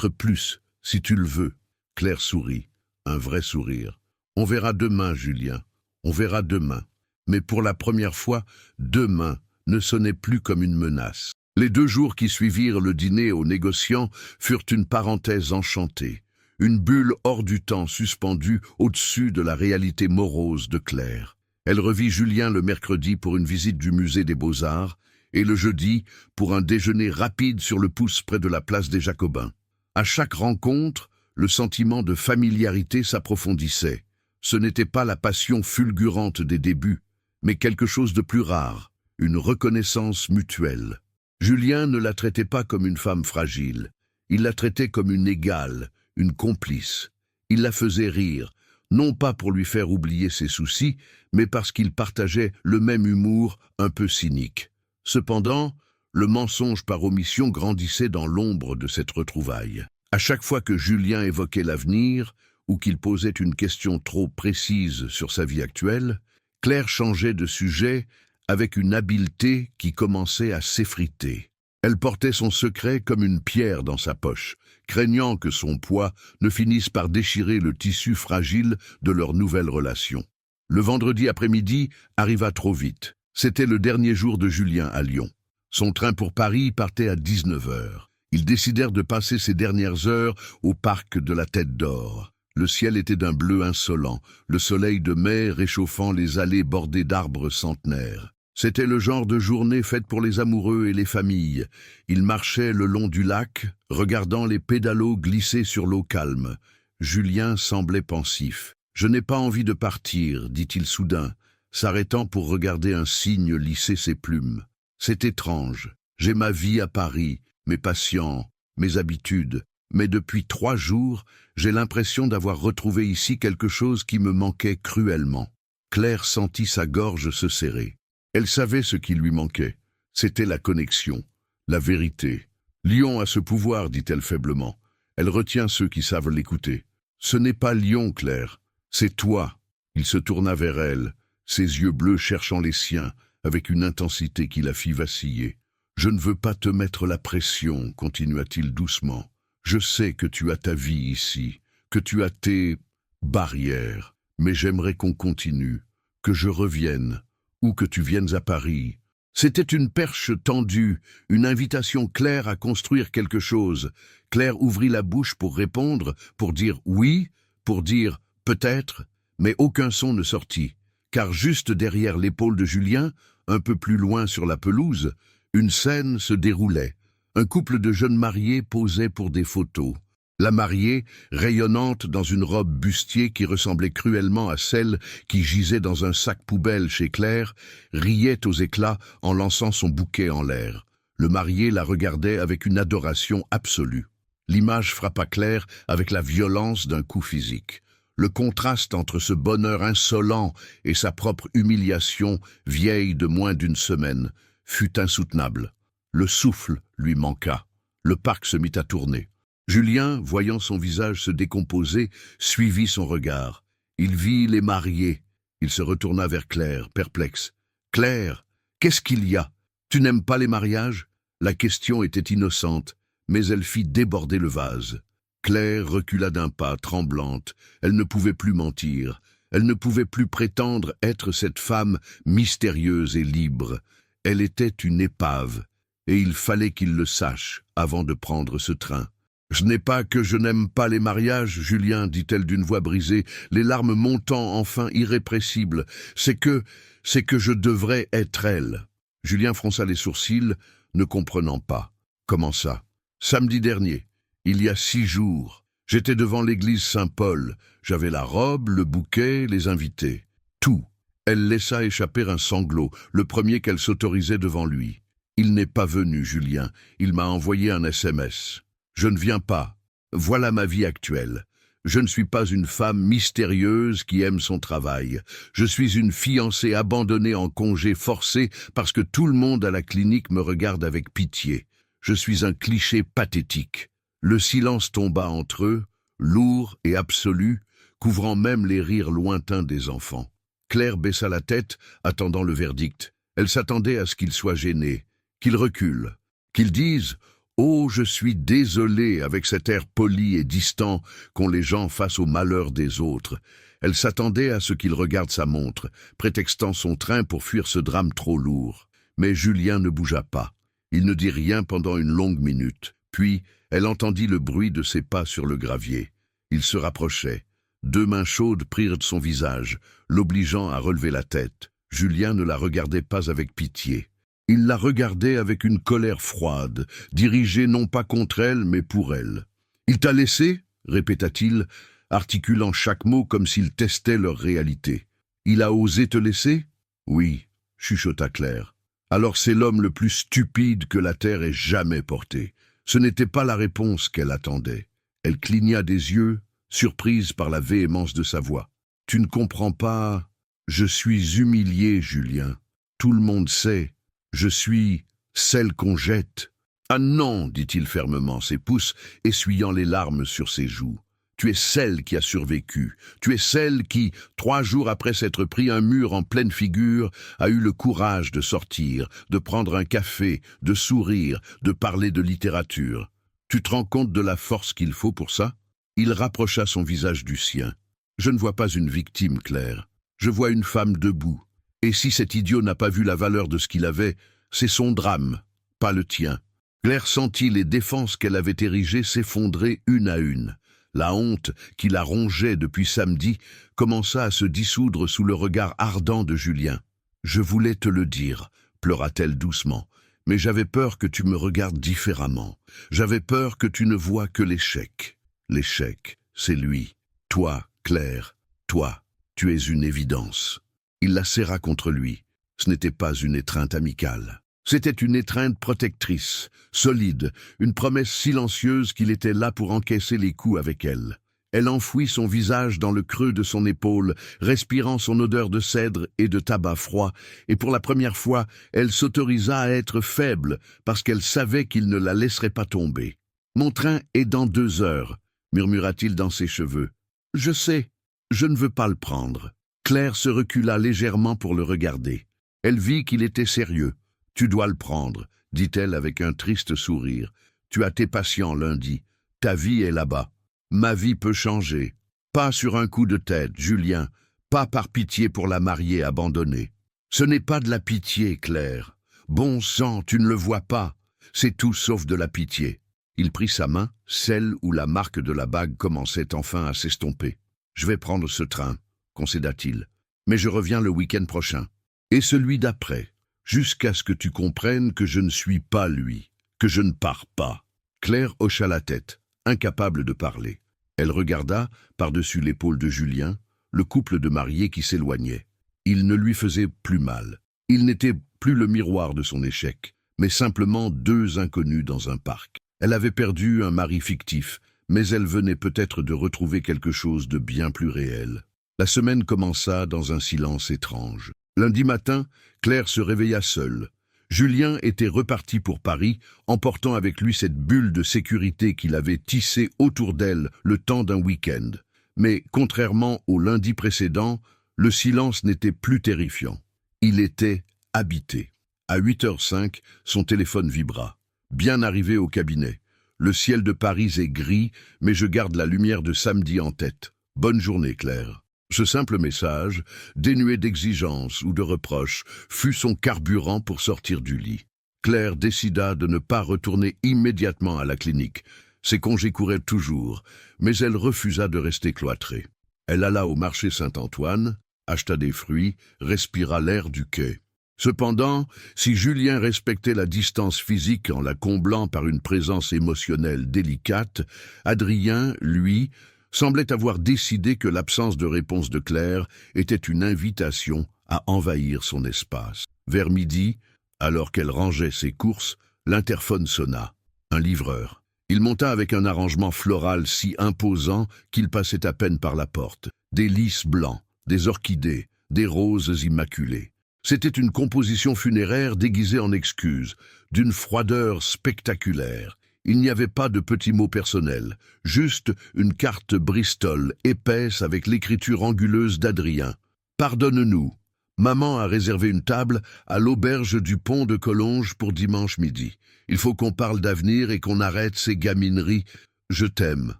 plus, si tu le veux. » Claire sourit, un vrai sourire. « On verra demain, Julien. On verra demain. » Mais pour la première fois, demain ne sonnait plus comme une menace. Les 2 jours qui suivirent le dîner aux négociants furent une parenthèse enchantée, une bulle hors du temps suspendue au-dessus de la réalité morose de Claire. Elle revit Julien le mercredi pour une visite du musée des Beaux-Arts et le jeudi pour un déjeuner rapide sur le pouce près de la place des Jacobins. À chaque rencontre, le sentiment de familiarité s'approfondissait. Ce n'était pas la passion fulgurante des débuts, mais quelque chose de plus rare, une reconnaissance mutuelle. Julien ne la traitait pas comme une femme fragile, il la traitait comme une égale, une complice. Il la faisait rire, non pas pour lui faire oublier ses soucis, mais parce qu'ils partageaient le même humour un peu cynique. Cependant, le mensonge par omission grandissait dans l'ombre de cette retrouvaille. À chaque fois que Julien évoquait l'avenir, ou qu'il posait une question trop précise sur sa vie actuelle, Claire changeait de sujet avec une habileté qui commençait à s'effriter. Elle portait son secret comme une pierre dans sa poche, craignant que son poids ne finisse par déchirer le tissu fragile de leur nouvelle relation. Le vendredi après-midi arriva trop vite. C'était le dernier jour de Julien à Lyon. Son train pour Paris partait à 19h. Ils décidèrent de passer ces dernières heures au parc de la Tête d'Or. Le ciel était d'un bleu insolent, le soleil de mai réchauffant les allées bordées d'arbres centenaires. C'était le genre de journée faite pour les amoureux et les familles. Ils marchaient le long du lac, regardant les pédalos glisser sur l'eau calme. Julien semblait pensif. « Je n'ai pas envie de partir, dit-il soudain, s'arrêtant pour regarder un cygne lisser ses plumes. C'est étrange. J'ai ma vie à Paris, mes patients, mes habitudes. Mais depuis 3 jours, j'ai l'impression d'avoir retrouvé ici quelque chose qui me manquait cruellement. » Claire sentit sa gorge se serrer. Elle savait ce qui lui manquait. C'était la connexion, la vérité. « Lyon a ce pouvoir, dit-elle faiblement. Elle retient ceux qui savent l'écouter. Ce n'est pas Lyon, Claire, c'est toi. » Il se tourna vers elle, ses yeux bleus cherchant les siens, avec une intensité qui la fit vaciller. « Je ne veux pas te mettre la pression, continua-t-il doucement. Je sais que tu as ta vie ici, que tu as tes barrières, mais j'aimerais qu'on continue, que je revienne, ou que tu viennes à Paris. » C'était une perche tendue, une invitation claire à construire quelque chose. Claire ouvrit la bouche pour répondre, pour dire oui, pour dire peut-être, mais aucun son ne sortit, car juste derrière l'épaule de Julien, un peu plus loin sur la pelouse, une scène se déroulait. Un couple de jeunes mariés posait pour des photos. La mariée, rayonnante dans une robe bustier qui ressemblait cruellement à celle qui gisait dans un sac poubelle chez Claire, riait aux éclats en lançant son bouquet en l'air. Le marié la regardait avec une adoration absolue. L'image frappa Claire avec la violence d'un coup physique. Le contraste entre ce bonheur insolent et sa propre humiliation, vieille de moins d'1 semaine, fut insoutenable. Le souffle lui manqua. Le parc se mit à tourner. Julien, voyant son visage se décomposer, suivit son regard. Il vit les mariés. Il se retourna vers Claire, perplexe. « Claire, qu'est-ce qu'il y a? Tu n'aimes pas les mariages ?» La question était innocente, mais elle fit déborder le vase. Claire recula d'un pas, tremblante. Elle ne pouvait plus mentir. Elle ne pouvait plus prétendre être cette femme mystérieuse et libre. Elle était une épave, et il fallait qu'il le sache avant de prendre ce train. « Ce n'est pas que je n'aime pas les mariages, Julien, dit-elle d'une voix brisée, les larmes montant enfin irrépressibles. C'est que je devrais être elle. » Julien fronça les sourcils, ne comprenant pas. « Comment ça? »« Samedi dernier, il y a 6 jours, j'étais devant l'église Saint-Paul. J'avais la robe, le bouquet, les invités. Tout. » Elle laissa échapper un sanglot, le premier qu'elle s'autorisait devant lui. « Il n'est pas venu, Julien. Il m'a envoyé un SMS. Je ne viens pas. Voilà ma vie actuelle. Je ne suis pas une femme mystérieuse qui aime son travail. Je suis une fiancée abandonnée en congé forcé parce que tout le monde à la clinique me regarde avec pitié. Je suis un cliché pathétique. » Le silence tomba entre eux, lourd et absolu, couvrant même les rires lointains des enfants. Claire baissa la tête, attendant le verdict. Elle s'attendait à ce qu'il soit gêné, qu'il recule, qu'il dise « Oh, je suis désolée » avec cet air poli et distant qu'ont les gens face au malheur des autres. Elle s'attendait à ce qu'il regarde sa montre, prétextant son train pour fuir ce drame trop lourd. Mais Julien ne bougea pas. Il ne dit rien pendant une longue minute. Puis, elle entendit le bruit de ses pas sur le gravier. Il se rapprochait. 2 mains chaudes prirent son visage, l'obligeant à relever la tête. Julien ne la regardait pas avec pitié. Il la regardait avec une colère froide, dirigée non pas contre elle, mais pour elle. « Il t'a laissé ?» répéta-t-il, articulant chaque mot comme s'il testait leur réalité. « Il a osé te laisser ?»« Oui, » chuchota Claire. « Alors c'est l'homme le plus stupide que la terre ait jamais porté. » Ce n'était pas la réponse qu'elle attendait. Elle cligna des yeux, surprise par la véhémence de sa voix. « Tu ne comprends pas. Je suis humiliée, Julien. Tout le monde sait. Je suis celle qu'on jette. »« Ah non, dit-il fermement, ses pouces essuyant les larmes sur ses joues. Tu es celle qui a survécu. Tu es celle qui, 3 jours après s'être pris un mur en pleine figure, a eu le courage de sortir, de prendre un café, de sourire, de parler de littérature. Tu te rends compte de la force qu'il faut pour ça ?» Il rapprocha son visage du sien. « Je ne vois pas une victime, Claire. Je vois une femme debout. Et si cet idiot n'a pas vu la valeur de ce qu'il avait, c'est son drame, pas le tien. » Claire sentit les défenses qu'elle avait érigées s'effondrer une à une. La honte qui la rongeait depuis samedi commença à se dissoudre sous le regard ardent de Julien. « Je voulais te le dire », pleura-t-elle doucement, « mais j'avais peur que tu me regardes différemment. J'avais peur que tu ne vois que l'échec. L'échec, c'est lui. Toi, Claire, toi, tu es une évidence. » Il la serra contre lui. Ce n'était pas une étreinte amicale. C'était une étreinte protectrice, solide, une promesse silencieuse qu'il était là pour encaisser les coups avec elle. Elle enfouit son visage dans le creux de son épaule, respirant son odeur de cèdre et de tabac froid, et pour la première fois, elle s'autorisa à être faible, parce qu'elle savait qu'il ne la laisserait pas tomber. « Mon train est dans 2 heures, » murmura-t-il dans ses cheveux. « Je sais, je ne veux pas le prendre. » Claire se recula légèrement pour le regarder. Elle vit qu'il était sérieux. « Tu dois le prendre, » dit-elle avec un triste sourire. « Tu as tes patients lundi. Ta vie est là-bas. Ma vie peut changer. Pas sur un coup de tête, Julien. Pas par pitié pour la mariée abandonnée. Ce n'est pas de la pitié, Claire. Bon sang, tu ne le vois pas. C'est tout sauf de la pitié. » Il prit sa main, celle où la marque de la bague commençait enfin à s'estomper. « Je vais prendre ce train, » concéda-t-il. « Mais je reviens le week-end prochain. Et celui d'après. Jusqu'à ce que tu comprennes que je ne suis pas lui, que je ne pars pas. » Claire hocha la tête, incapable de parler. Elle regarda, par-dessus l'épaule de Julien, le couple de mariés qui s'éloignait. Il ne lui faisait plus mal. Il n'était plus le miroir de son échec, mais simplement 2 inconnus dans un parc. Elle avait perdu un mari fictif, mais elle venait peut-être de retrouver quelque chose de bien plus réel. La semaine commença dans un silence étrange. Lundi matin, Claire se réveilla seule. Julien était reparti pour Paris, emportant avec lui cette bulle de sécurité qu'il avait tissée autour d'elle le temps d'un week-end. Mais, contrairement au lundi précédent, le silence n'était plus terrifiant. Il était habité. À 8h05, son téléphone vibra. Bien arrivé au cabinet. Le ciel de Paris est gris, mais je garde la lumière de samedi en tête. Bonne journée, Claire. Ce simple message, dénué d'exigence ou de reproche, fut son carburant pour sortir du lit. Claire décida de ne pas retourner immédiatement à la clinique. Ses congés couraient toujours, mais elle refusa de rester cloîtrée. Elle alla au marché Saint-Antoine, acheta des fruits, respira l'air du quai. Cependant, si Julien respectait la distance physique en la comblant par une présence émotionnelle délicate, Adrien, lui, semblait avoir décidé que l'absence de réponse de Claire était une invitation à envahir son espace. Vers midi, alors qu'elle rangeait ses courses, l'interphone sonna. Un livreur. Il monta avec un arrangement floral si imposant qu'il passait à peine par la porte. Des lys blancs, des orchidées, des roses immaculées. C'était une composition funéraire déguisée en excuse, d'une froideur spectaculaire. Il n'y avait pas de petits mots personnels, juste une carte Bristol épaisse avec l'écriture anguleuse d'Adrien. « Pardonne-nous. Maman a réservé une table à l'auberge du pont de Collonges pour dimanche midi. Il faut qu'on parle d'avenir et qu'on arrête ces gamineries. Je t'aime. »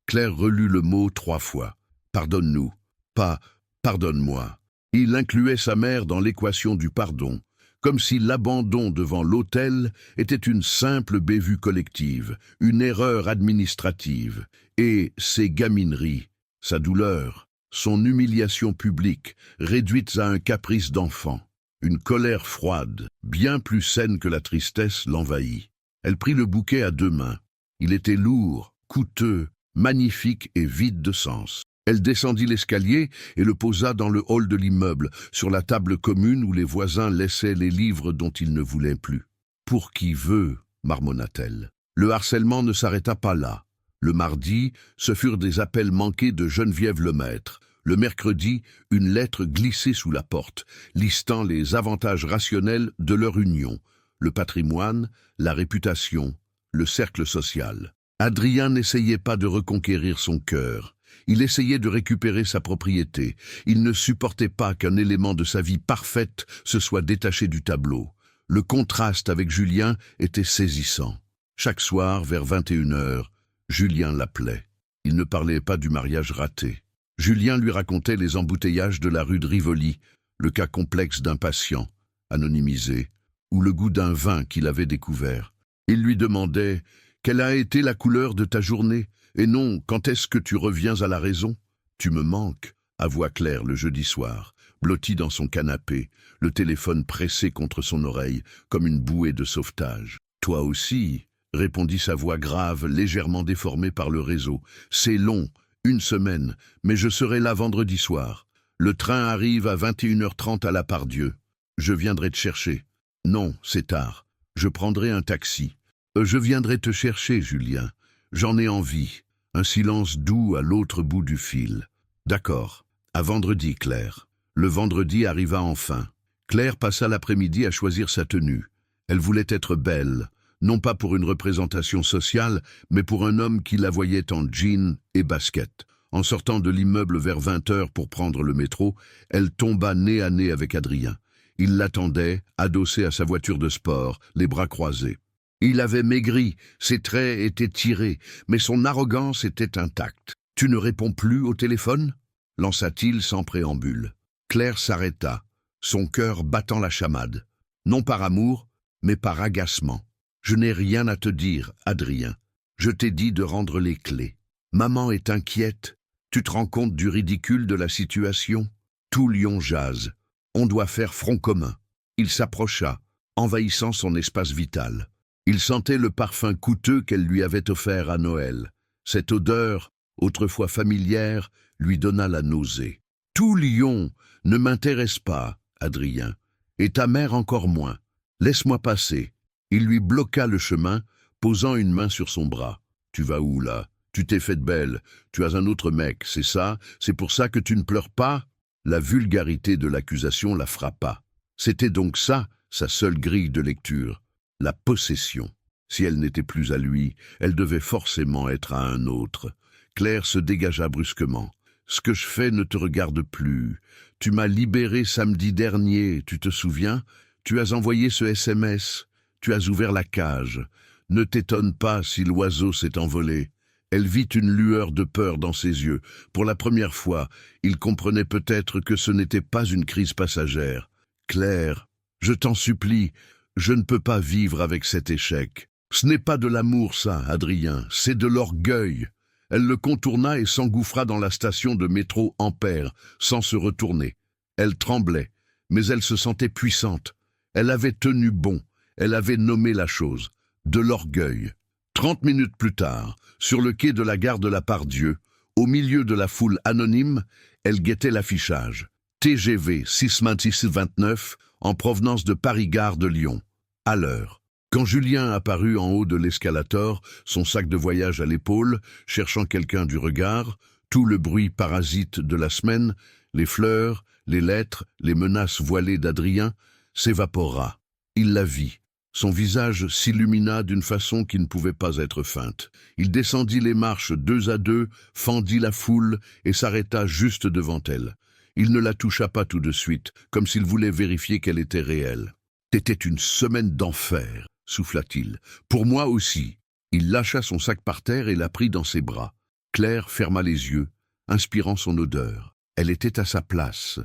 Claire relut le mot 3 fois. « Pardonne-nous. Pas « pardonne-moi ». Il incluait sa mère dans l'équation du pardon, comme si l'abandon devant l'autel était une simple bévue collective, une erreur administrative, et ses gamineries, sa douleur, son humiliation publique, réduites à un caprice d'enfant. Une colère froide, bien plus saine que la tristesse, l'envahit. Elle prit le bouquet à 2 mains. Il était lourd, coûteux, magnifique et vide de sens. Elle descendit l'escalier et le posa dans le hall de l'immeuble, sur la table commune où les voisins laissaient les livres dont ils ne voulaient plus. « Pour qui veut », marmonna-t-elle. Le harcèlement ne s'arrêta pas là. Le mardi, ce furent des appels manqués de Geneviève Lemaître. Le mercredi, une lettre glissée sous la porte, listant les avantages rationnels de leur union, le patrimoine, la réputation, le cercle social. Adrien n'essayait pas de reconquérir son cœur. Il essayait de récupérer sa propriété. Il ne supportait pas qu'un élément de sa vie parfaite se soit détaché du tableau. Le contraste avec Julien était saisissant. Chaque soir, vers 21h, Julien l'appelait. Il ne parlait pas du mariage raté. Julien lui racontait les embouteillages de la rue de Rivoli, le cas complexe d'un patient, anonymisé, ou le goût d'un vin qu'il avait découvert. Il lui demandait « Quelle a été la couleur de ta journée ? Et non, quand est-ce que tu reviens à la raison? Tu me manques, avoua Claire le jeudi soir, blottie dans son canapé, le téléphone pressé contre son oreille, comme une bouée de sauvetage. Toi aussi, répondit sa voix grave, légèrement déformée par le réseau. C'est long, 1 semaine, mais je serai là vendredi soir. Le train arrive à 21h30 à la Part-Dieu. Je viendrai te chercher. Non, c'est tard. Je prendrai un taxi. Je viendrai te chercher, Julien. J'en ai envie. Un silence doux à l'autre bout du fil. D'accord. À vendredi, Claire. Le vendredi arriva enfin. Claire passa l'après-midi à choisir sa tenue. Elle voulait être belle, non pas pour une représentation sociale, mais pour un homme qui la voyait en jean et basket. En sortant de l'immeuble vers 20h pour prendre le métro, elle tomba nez à nez avec Adrien. Il l'attendait, adossé à sa voiture de sport, les bras croisés. Il avait maigri, ses traits étaient tirés, mais son arrogance était intacte. « Tu ne réponds plus au téléphone ?» lança-t-il sans préambule. Claire s'arrêta, son cœur battant la chamade. Non par amour, mais par agacement. « Je n'ai rien à te dire, Adrien. Je t'ai dit de rendre les clés. Maman est inquiète. Tu te rends compte du ridicule de la situation? Tout Lyon jase. On doit faire front commun. » Il s'approcha, envahissant son espace vital. Il sentait le parfum coûteux qu'elle lui avait offert à Noël. Cette odeur, autrefois familière, lui donna la nausée. « Tout Lyon ne m'intéresse pas, Adrien, et ta mère encore moins. Laisse-moi passer. » Il lui bloqua le chemin, posant une main sur son bras. « Tu vas où, là? Tu t'es faite belle. Tu as un autre mec, c'est ça? C'est pour ça que tu ne pleures pas ?» La vulgarité de l'accusation la frappa. C'était donc ça, sa seule grille de lecture. La possession. Si elle n'était plus à lui, elle devait forcément être à un autre. Claire se dégagea brusquement. « Ce que je fais ne te regarde plus. Tu m'as libéré samedi dernier, tu te souviens? Tu as envoyé ce SMS. Tu as ouvert la cage. Ne t'étonne pas si l'oiseau s'est envolé. » Elle vit une lueur de peur dans ses yeux. Pour la première fois, il comprenait peut-être que ce n'était pas une crise passagère. « Claire, je t'en supplie, je ne peux pas vivre avec cet échec. Ce n'est pas de l'amour, ça, Adrien, c'est de l'orgueil. » Elle le contourna et s'engouffra dans la station de métro Ampère, sans se retourner. Elle tremblait, mais elle se sentait puissante. Elle avait tenu bon, elle avait nommé la chose. De l'orgueil. 30 minutes plus tard, sur le quai de la gare de la Part-Dieu, au milieu de la foule anonyme, elle guettait l'affichage. TGV 62629 en provenance de Paris-Gare de Lyon. À l'heure. Quand Julien apparut en haut de l'escalator, son sac de voyage à l'épaule, cherchant quelqu'un du regard, tout le bruit parasite de la semaine, les fleurs, les lettres, les menaces voilées d'Adrien, s'évapora. Il la vit. Son visage s'illumina d'une façon qui ne pouvait pas être feinte. Il descendit les marches 2 à 2, fendit la foule et s'arrêta juste devant elle. Il ne la toucha pas tout de suite, comme s'il voulait vérifier qu'elle était réelle. « C'était une semaine d'enfer », souffla-t-il. « Pour moi aussi. » Il lâcha son sac par terre et la prit dans ses bras. Claire ferma les yeux, inspirant son odeur. Elle était à sa place,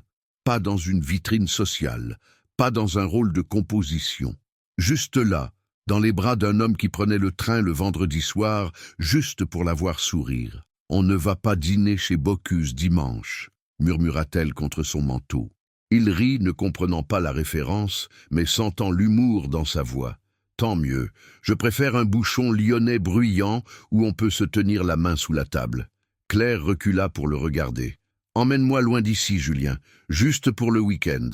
pas dans une vitrine sociale, pas dans un rôle de composition. Juste là, dans les bras d'un homme qui prenait le train le vendredi soir, juste pour la voir sourire. « On ne va pas dîner chez Bocuse dimanche », murmura-t-elle contre son manteau. Il rit, ne comprenant pas la référence, mais sentant l'humour dans sa voix. « Tant mieux, je préfère un bouchon lyonnais bruyant où on peut se tenir la main sous la table. » Claire recula pour le regarder. « Emmène-moi loin d'ici, Julien, juste pour le week-end.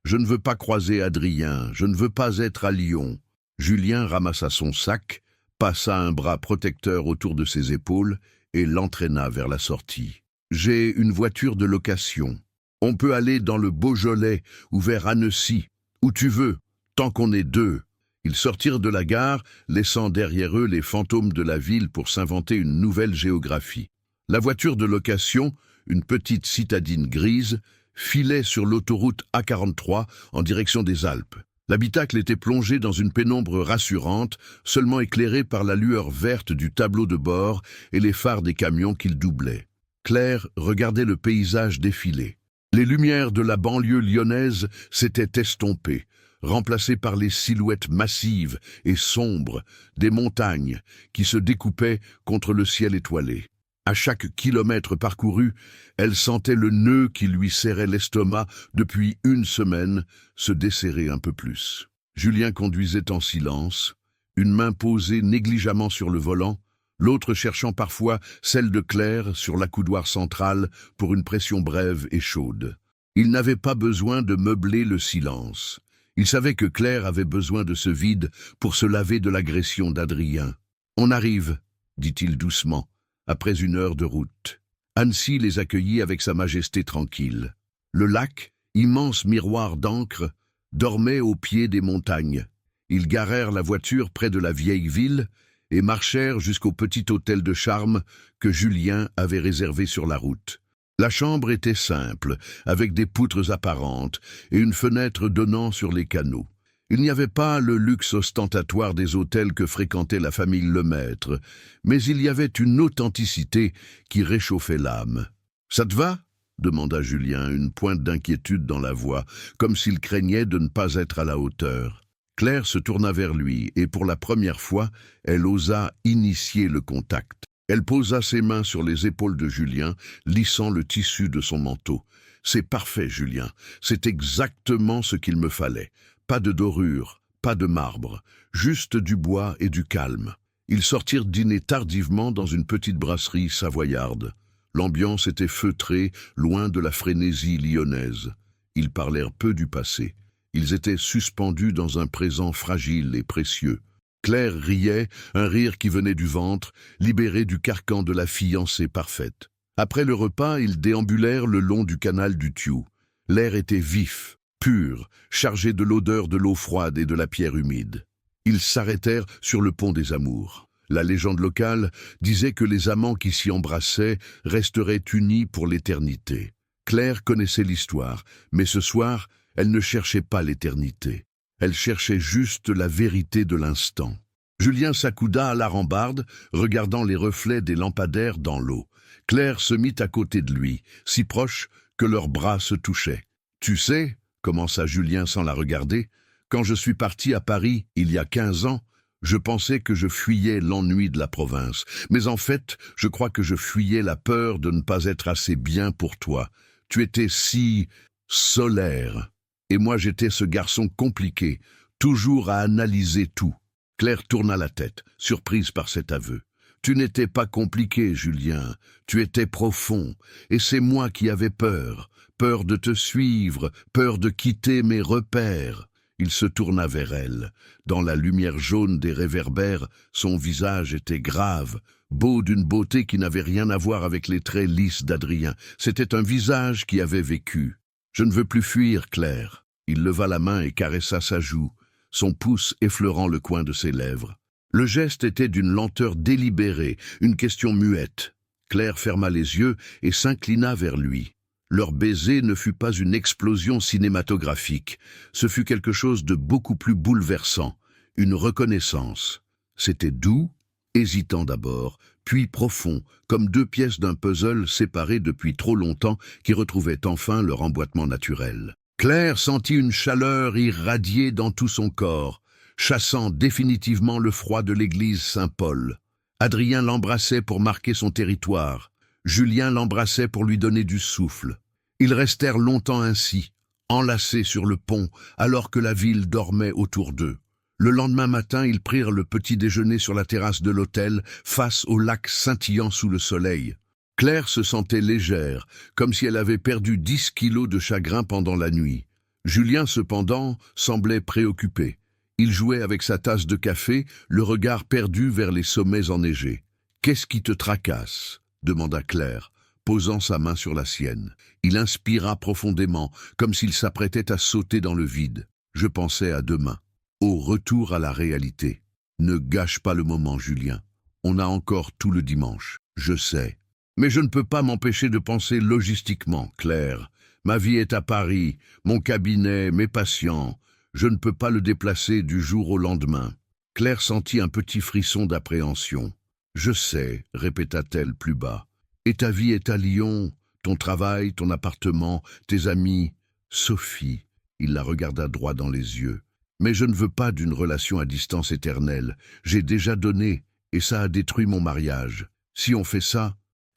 Je ne veux pas croiser Adrien, je ne veux pas être à Lyon. » Julien ramassa son sac, passa un bras protecteur autour de ses épaules et l'entraîna vers la sortie. « J'ai une voiture de location. On peut aller dans le Beaujolais ou vers Annecy, où tu veux, tant qu'on est deux. » Ils sortirent de la gare, laissant derrière eux les fantômes de la ville pour s'inventer une nouvelle géographie. La voiture de location, une petite citadine grise, filait sur l'autoroute A43 en direction des Alpes. L'habitacle était plongé dans une pénombre rassurante, seulement éclairé par la lueur verte du tableau de bord et les phares des camions qu'il doublait. Claire regardait le paysage défiler. Les lumières de la banlieue lyonnaise s'étaient estompées. remplacé par les silhouettes massives et sombres des montagnes qui se découpaient contre le ciel étoilé. À chaque kilomètre parcouru, elle sentait le nœud qui lui serrait l'estomac depuis une semaine se desserrer un peu plus. Julien conduisait en silence, une main posée négligemment sur le volant, l'autre cherchant parfois celle de Claire sur l'accoudoir central pour une pression brève et chaude. Il n'avait pas besoin de meubler le silence. Il savait que Claire avait besoin de ce vide pour se laver de l'agression d'Adrien. « On arrive », dit-il doucement, après une heure de route. Annecy les accueillit avec sa majesté tranquille. Le lac, immense miroir d'encre, dormait au pied des montagnes. Ils garèrent la voiture près de la vieille ville et marchèrent jusqu'au petit hôtel de charme que Julien avait réservé sur la route. La chambre était simple, avec des poutres apparentes et une fenêtre donnant sur les canaux. Il n'y avait pas le luxe ostentatoire des hôtels que fréquentait la famille Lemaître, mais il y avait une authenticité qui réchauffait l'âme. « Ça te va ?» demanda Julien, une pointe d'inquiétude dans la voix, comme s'il craignait de ne pas être à la hauteur. Claire se tourna vers lui, et pour la première fois, elle osa initier le contact. Elle posa ses mains sur les épaules de Julien, lissant le tissu de son manteau. « C'est parfait, Julien, c'est exactement ce qu'il me fallait. Pas de dorure, pas de marbre, juste du bois et du calme. » Ils sortirent dîner tardivement dans une petite brasserie savoyarde. L'ambiance était feutrée, loin de la frénésie lyonnaise. Ils parlèrent peu du passé. Ils étaient suspendus dans un présent fragile et précieux. Claire riait, un rire qui venait du ventre, libéré du carcan de la fiancée parfaite. Après le repas, ils déambulèrent le long du canal du Thioux. L'air était vif, pur, chargé de l'odeur de l'eau froide et de la pierre humide. Ils s'arrêtèrent sur le pont des Amours. La légende locale disait que les amants qui s'y embrassaient resteraient unis pour l'éternité. Claire connaissait l'histoire, mais ce soir, elle ne cherchait pas l'éternité. Elle cherchait juste la vérité de l'instant. Julien s'accouda à la rambarde, regardant les reflets des lampadaires dans l'eau. Claire se mit à côté de lui, si proche que leurs bras se touchaient. « Tu sais, » commença Julien sans la regarder, « quand je suis parti à Paris, il y a 15 ans, je pensais que je fuyais l'ennui de la province. Mais en fait, je crois que je fuyais la peur de ne pas être assez bien pour toi. Tu étais si solaire. Et moi j'étais ce garçon compliqué, toujours à analyser tout. » Claire tourna la tête, surprise par cet aveu. « Tu n'étais pas compliqué, Julien, tu étais profond, et c'est moi qui avais peur. Peur de te suivre, peur de quitter mes repères. » Il se tourna vers elle. Dans la lumière jaune des réverbères, son visage était grave, beau d'une beauté qui n'avait rien à voir avec les traits lisses d'Adrien. C'était un visage qui avait vécu. « Je ne veux plus fuir, Claire. » Il leva la main et caressa sa joue, son pouce effleurant le coin de ses lèvres. Le geste était d'une lenteur délibérée, une question muette. Claire ferma les yeux et s'inclina vers lui. Leur baiser ne fut pas une explosion cinématographique, ce fut quelque chose de beaucoup plus bouleversant, une reconnaissance. C'était doux, hésitant d'abord, puis profond, comme deux pièces d'un puzzle séparées depuis trop longtemps qui retrouvaient enfin leur emboîtement naturel. Claire sentit une chaleur irradier dans tout son corps, chassant définitivement le froid de l'église Saint-Paul. Adrien l'embrassait pour marquer son territoire. Julien l'embrassait pour lui donner du souffle. Ils restèrent longtemps ainsi, enlacés sur le pont, alors que la ville dormait autour d'eux. Le lendemain matin, ils prirent le petit déjeuner sur la terrasse de l'hôtel, face au lac scintillant sous le soleil. Claire se sentait légère, comme si elle avait perdu 10 kilos de chagrin pendant la nuit. Julien, cependant, semblait préoccupé. Il jouait avec sa tasse de café, le regard perdu vers les sommets enneigés. « Qu'est-ce qui te tracasse ?» demanda Claire, posant sa main sur la sienne. Il inspira profondément, comme s'il s'apprêtait à sauter dans le vide. Je pensais à demain, au retour à la réalité. Ne gâche pas le moment, Julien. On a encore tout le dimanche, je sais. Mais je ne peux pas m'empêcher de penser logistiquement, Claire. Ma vie est à Paris, mon cabinet, mes patients. Je ne peux pas le déplacer du jour au lendemain. Claire sentit un petit frisson d'appréhension. « Je sais, » répéta-t-elle plus bas. « Et ta vie est à Lyon, ton travail, ton appartement, tes amis. » Sophie, il la regarda droit dans les yeux. Mais je ne veux pas d'une relation à distance éternelle. J'ai déjà donné, et ça a détruit mon mariage. Si on fait ça,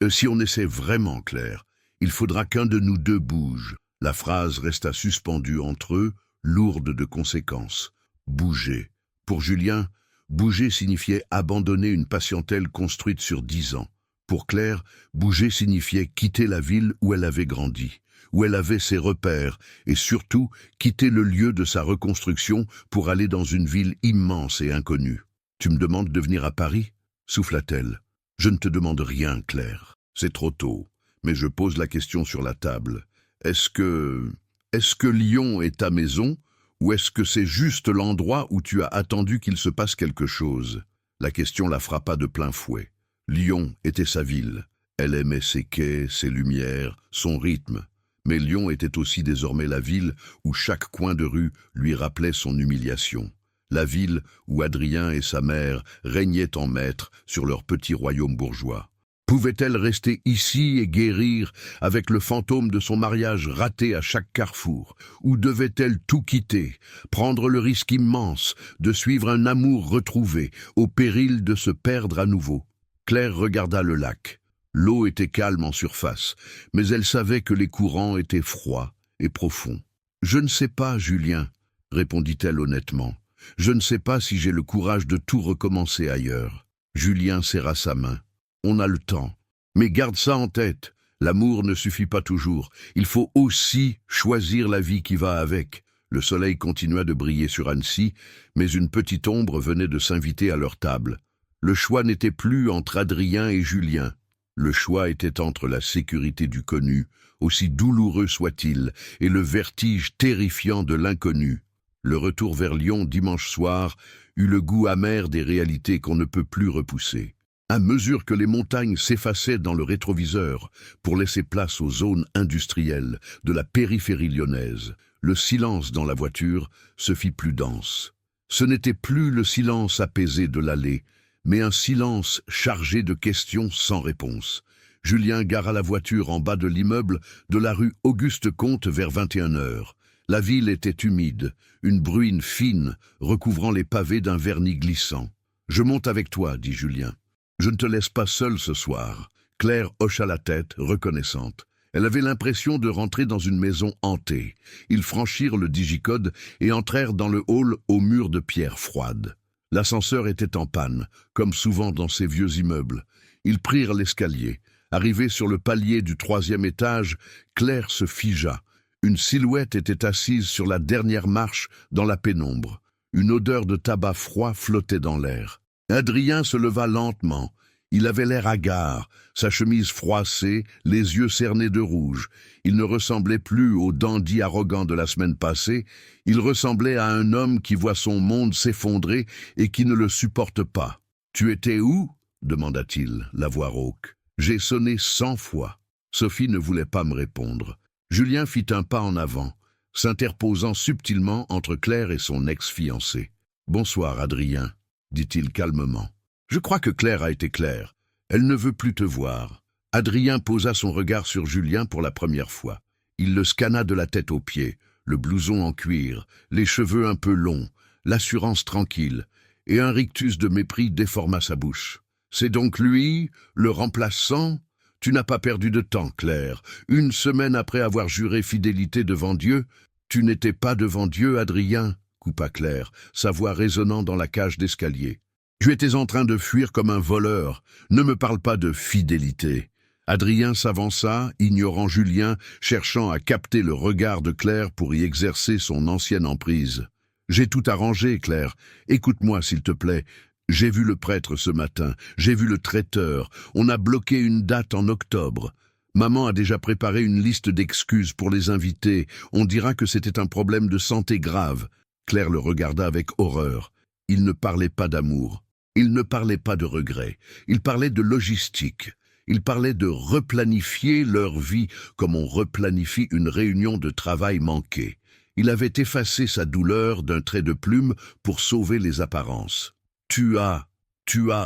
si on essaie vraiment, Claire, il faudra qu'un de nous deux bouge. La phrase resta suspendue entre eux, lourde de conséquences. Bouger. Pour Julien, bouger signifiait abandonner une patientèle construite sur 10 ans. Pour Claire, bouger signifiait quitter la ville où elle avait grandi, où elle avait ses repères, et surtout quitter le lieu de sa reconstruction pour aller dans une ville immense et inconnue. « Tu me demandes de venir à Paris ?» souffla-t-elle. « Je ne te demande rien, Claire. C'est trop tôt, mais je pose la question sur la table. Est-ce que Lyon est ta maison, ou est-ce que c'est juste l'endroit où tu as attendu qu'il se passe quelque chose ?» La question la frappa de plein fouet. Lyon était sa ville. Elle aimait ses quais, ses lumières, son rythme. Mais Lyon était aussi désormais la ville où chaque coin de rue lui rappelait son humiliation. La ville où Adrien et sa mère régnaient en maîtres sur leur petit royaume bourgeois. Pouvait-elle rester ici et guérir avec le fantôme de son mariage raté à chaque carrefour? Ou devait-elle tout quitter, prendre le risque immense de suivre un amour retrouvé, au péril de se perdre à nouveau? Claire regarda le lac. L'eau était calme en surface, mais elle savait que les courants étaient froids et profonds. « Je ne sais pas, Julien, » répondit-elle honnêtement. « Je ne sais pas si j'ai le courage de tout recommencer ailleurs. » Julien serra sa main. « On a le temps. Mais garde ça en tête. L'amour ne suffit pas toujours. Il faut aussi choisir la vie qui va avec. » Le soleil continua de briller sur Annecy, mais une petite ombre venait de s'inviter à leur table. Le choix n'était plus entre Adrien et Julien. Le choix était entre la sécurité du connu, aussi douloureux soit-il, et le vertige terrifiant de l'inconnu. Le retour vers Lyon dimanche soir eut le goût amer des réalités qu'on ne peut plus repousser. À mesure que les montagnes s'effaçaient dans le rétroviseur pour laisser place aux zones industrielles de la périphérie lyonnaise, le silence dans la voiture se fit plus dense. Ce n'était plus le silence apaisé de l'allée, mais un silence chargé de questions sans réponse. Julien gara la voiture en bas de l'immeuble de la rue Auguste-Comte vers 21 heures. La ville était humide, une bruine fine recouvrant les pavés d'un vernis glissant. « Je monte avec toi, » dit Julien. « Je ne te laisse pas seul ce soir. » Claire hocha la tête, reconnaissante. Elle avait l'impression de rentrer dans une maison hantée. Ils franchirent le digicode et entrèrent dans le hall aux murs de pierre froide. L'ascenseur était en panne, comme souvent dans ces vieux immeubles. Ils prirent l'escalier. Arrivés sur le palier du 3e étage, Claire se figea. Une silhouette était assise sur la dernière marche dans la pénombre. Une odeur de tabac froid flottait dans l'air. Adrien se leva lentement. Il avait l'air hagard, sa chemise froissée, les yeux cernés de rouge. Il ne ressemblait plus au dandy arrogant de la semaine passée. Il ressemblait à un homme qui voit son monde s'effondrer et qui ne le supporte pas. « Tu étais où ?» demanda-t-il, la voix rauque. « J'ai sonné 100 fois. » Sophie ne voulait pas me répondre. Julien fit un pas en avant, s'interposant subtilement entre Claire et son ex-fiancé. « Bonsoir, Adrien, » dit-il calmement. « Je crois que Claire a été claire. Elle ne veut plus te voir. » Adrien posa son regard sur Julien pour la première fois. Il le scanna de la tête aux pieds, le blouson en cuir, les cheveux un peu longs, l'assurance tranquille, et un rictus de mépris déforma sa bouche. « C'est donc lui, le remplaçant ? Tu n'as pas perdu de temps, Claire. 1 semaine après avoir juré fidélité devant Dieu, tu n'étais pas devant Dieu, Adrien, » coupa Claire, sa voix résonnant dans la cage d'escalier. « Tu étais en train de fuir comme un voleur. Ne me parle pas de fidélité. » Adrien s'avança, ignorant Julien, cherchant à capter le regard de Claire pour y exercer son ancienne emprise. « J'ai tout arrangé, Claire. Écoute-moi, s'il te plaît. J'ai vu le prêtre ce matin, j'ai vu le traiteur. On a bloqué une date en octobre. Maman a déjà préparé une liste d'excuses pour les invités. On dira que c'était un problème de santé grave. » Claire le regarda avec horreur. Il ne parlait pas d'amour. Il ne parlait pas de regret. Il parlait de logistique. Il parlait de replanifier leur vie comme on replanifie une réunion de travail manquée. Il avait effacé sa douleur d'un trait de plume pour sauver les apparences. « Tu as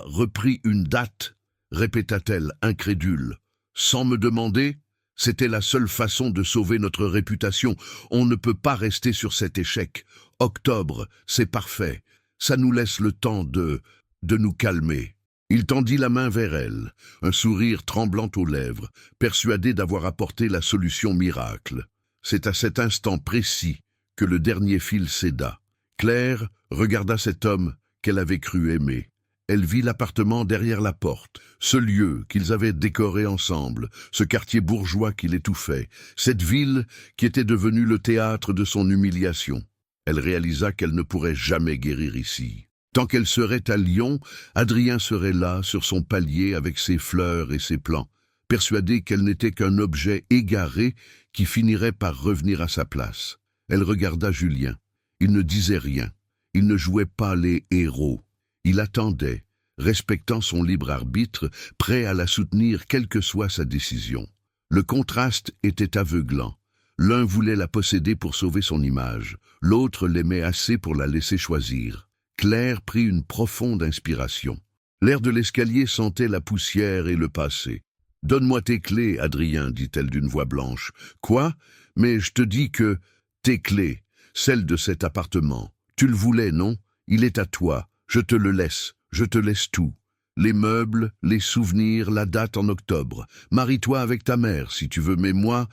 repris une date ?» répéta-t-elle, incrédule. « Sans me demander ?» C'était la seule façon de sauver notre réputation. On ne peut pas rester sur cet échec. Octobre, c'est parfait. Ça nous laisse le temps de nous calmer. Il tendit la main vers elle, un sourire tremblant aux lèvres, persuadé d'avoir apporté la solution miracle. C'est à cet instant précis que le dernier fil céda. Claire regarda cet homme qu'elle avait cru aimer. Elle vit l'appartement derrière la porte, ce lieu qu'ils avaient décoré ensemble, ce quartier bourgeois qui l'étouffait, cette ville qui était devenue le théâtre de son humiliation. Elle réalisa qu'elle ne pourrait jamais guérir ici. Tant qu'elle serait à Lyon, Adrien serait là, sur son palier, avec ses fleurs et ses plants, persuadée qu'elle n'était qu'un objet égaré qui finirait par revenir à sa place. Elle regarda Julien. Il ne disait rien. Il ne jouait pas les héros. Il attendait, respectant son libre arbitre, prêt à la soutenir quelle que soit sa décision. Le contraste était aveuglant. L'un voulait la posséder pour sauver son image, l'autre l'aimait assez pour la laisser choisir. Claire prit une profonde inspiration. L'air de l'escalier sentait la poussière et le passé. « Donne-moi tes clés, Adrien, dit-elle d'une voix blanche. « Quoi? Mais je te dis que... tes clés, celles de cet appartement. Tu le voulais, non? Il est à toi. Je te le laisse. Je te laisse tout. Les meubles, les souvenirs, la date en octobre. Marie-toi avec ta mère, si tu veux, mais moi,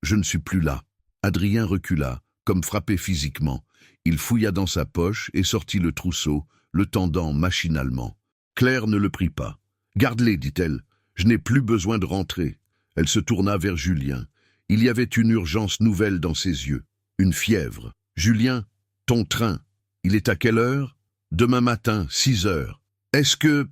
je ne suis plus là. » Adrien recula, comme frappé physiquement. Il fouilla dans sa poche et sortit le trousseau, le tendant machinalement. Claire ne le prit pas. « Garde-les, dit-elle. Je n'ai plus besoin de rentrer. » Elle se tourna vers Julien. Il y avait une urgence nouvelle dans ses yeux, une fièvre. « Julien, ton train, il est à quelle heure? »« Demain matin, 6 heures. »« Est-ce que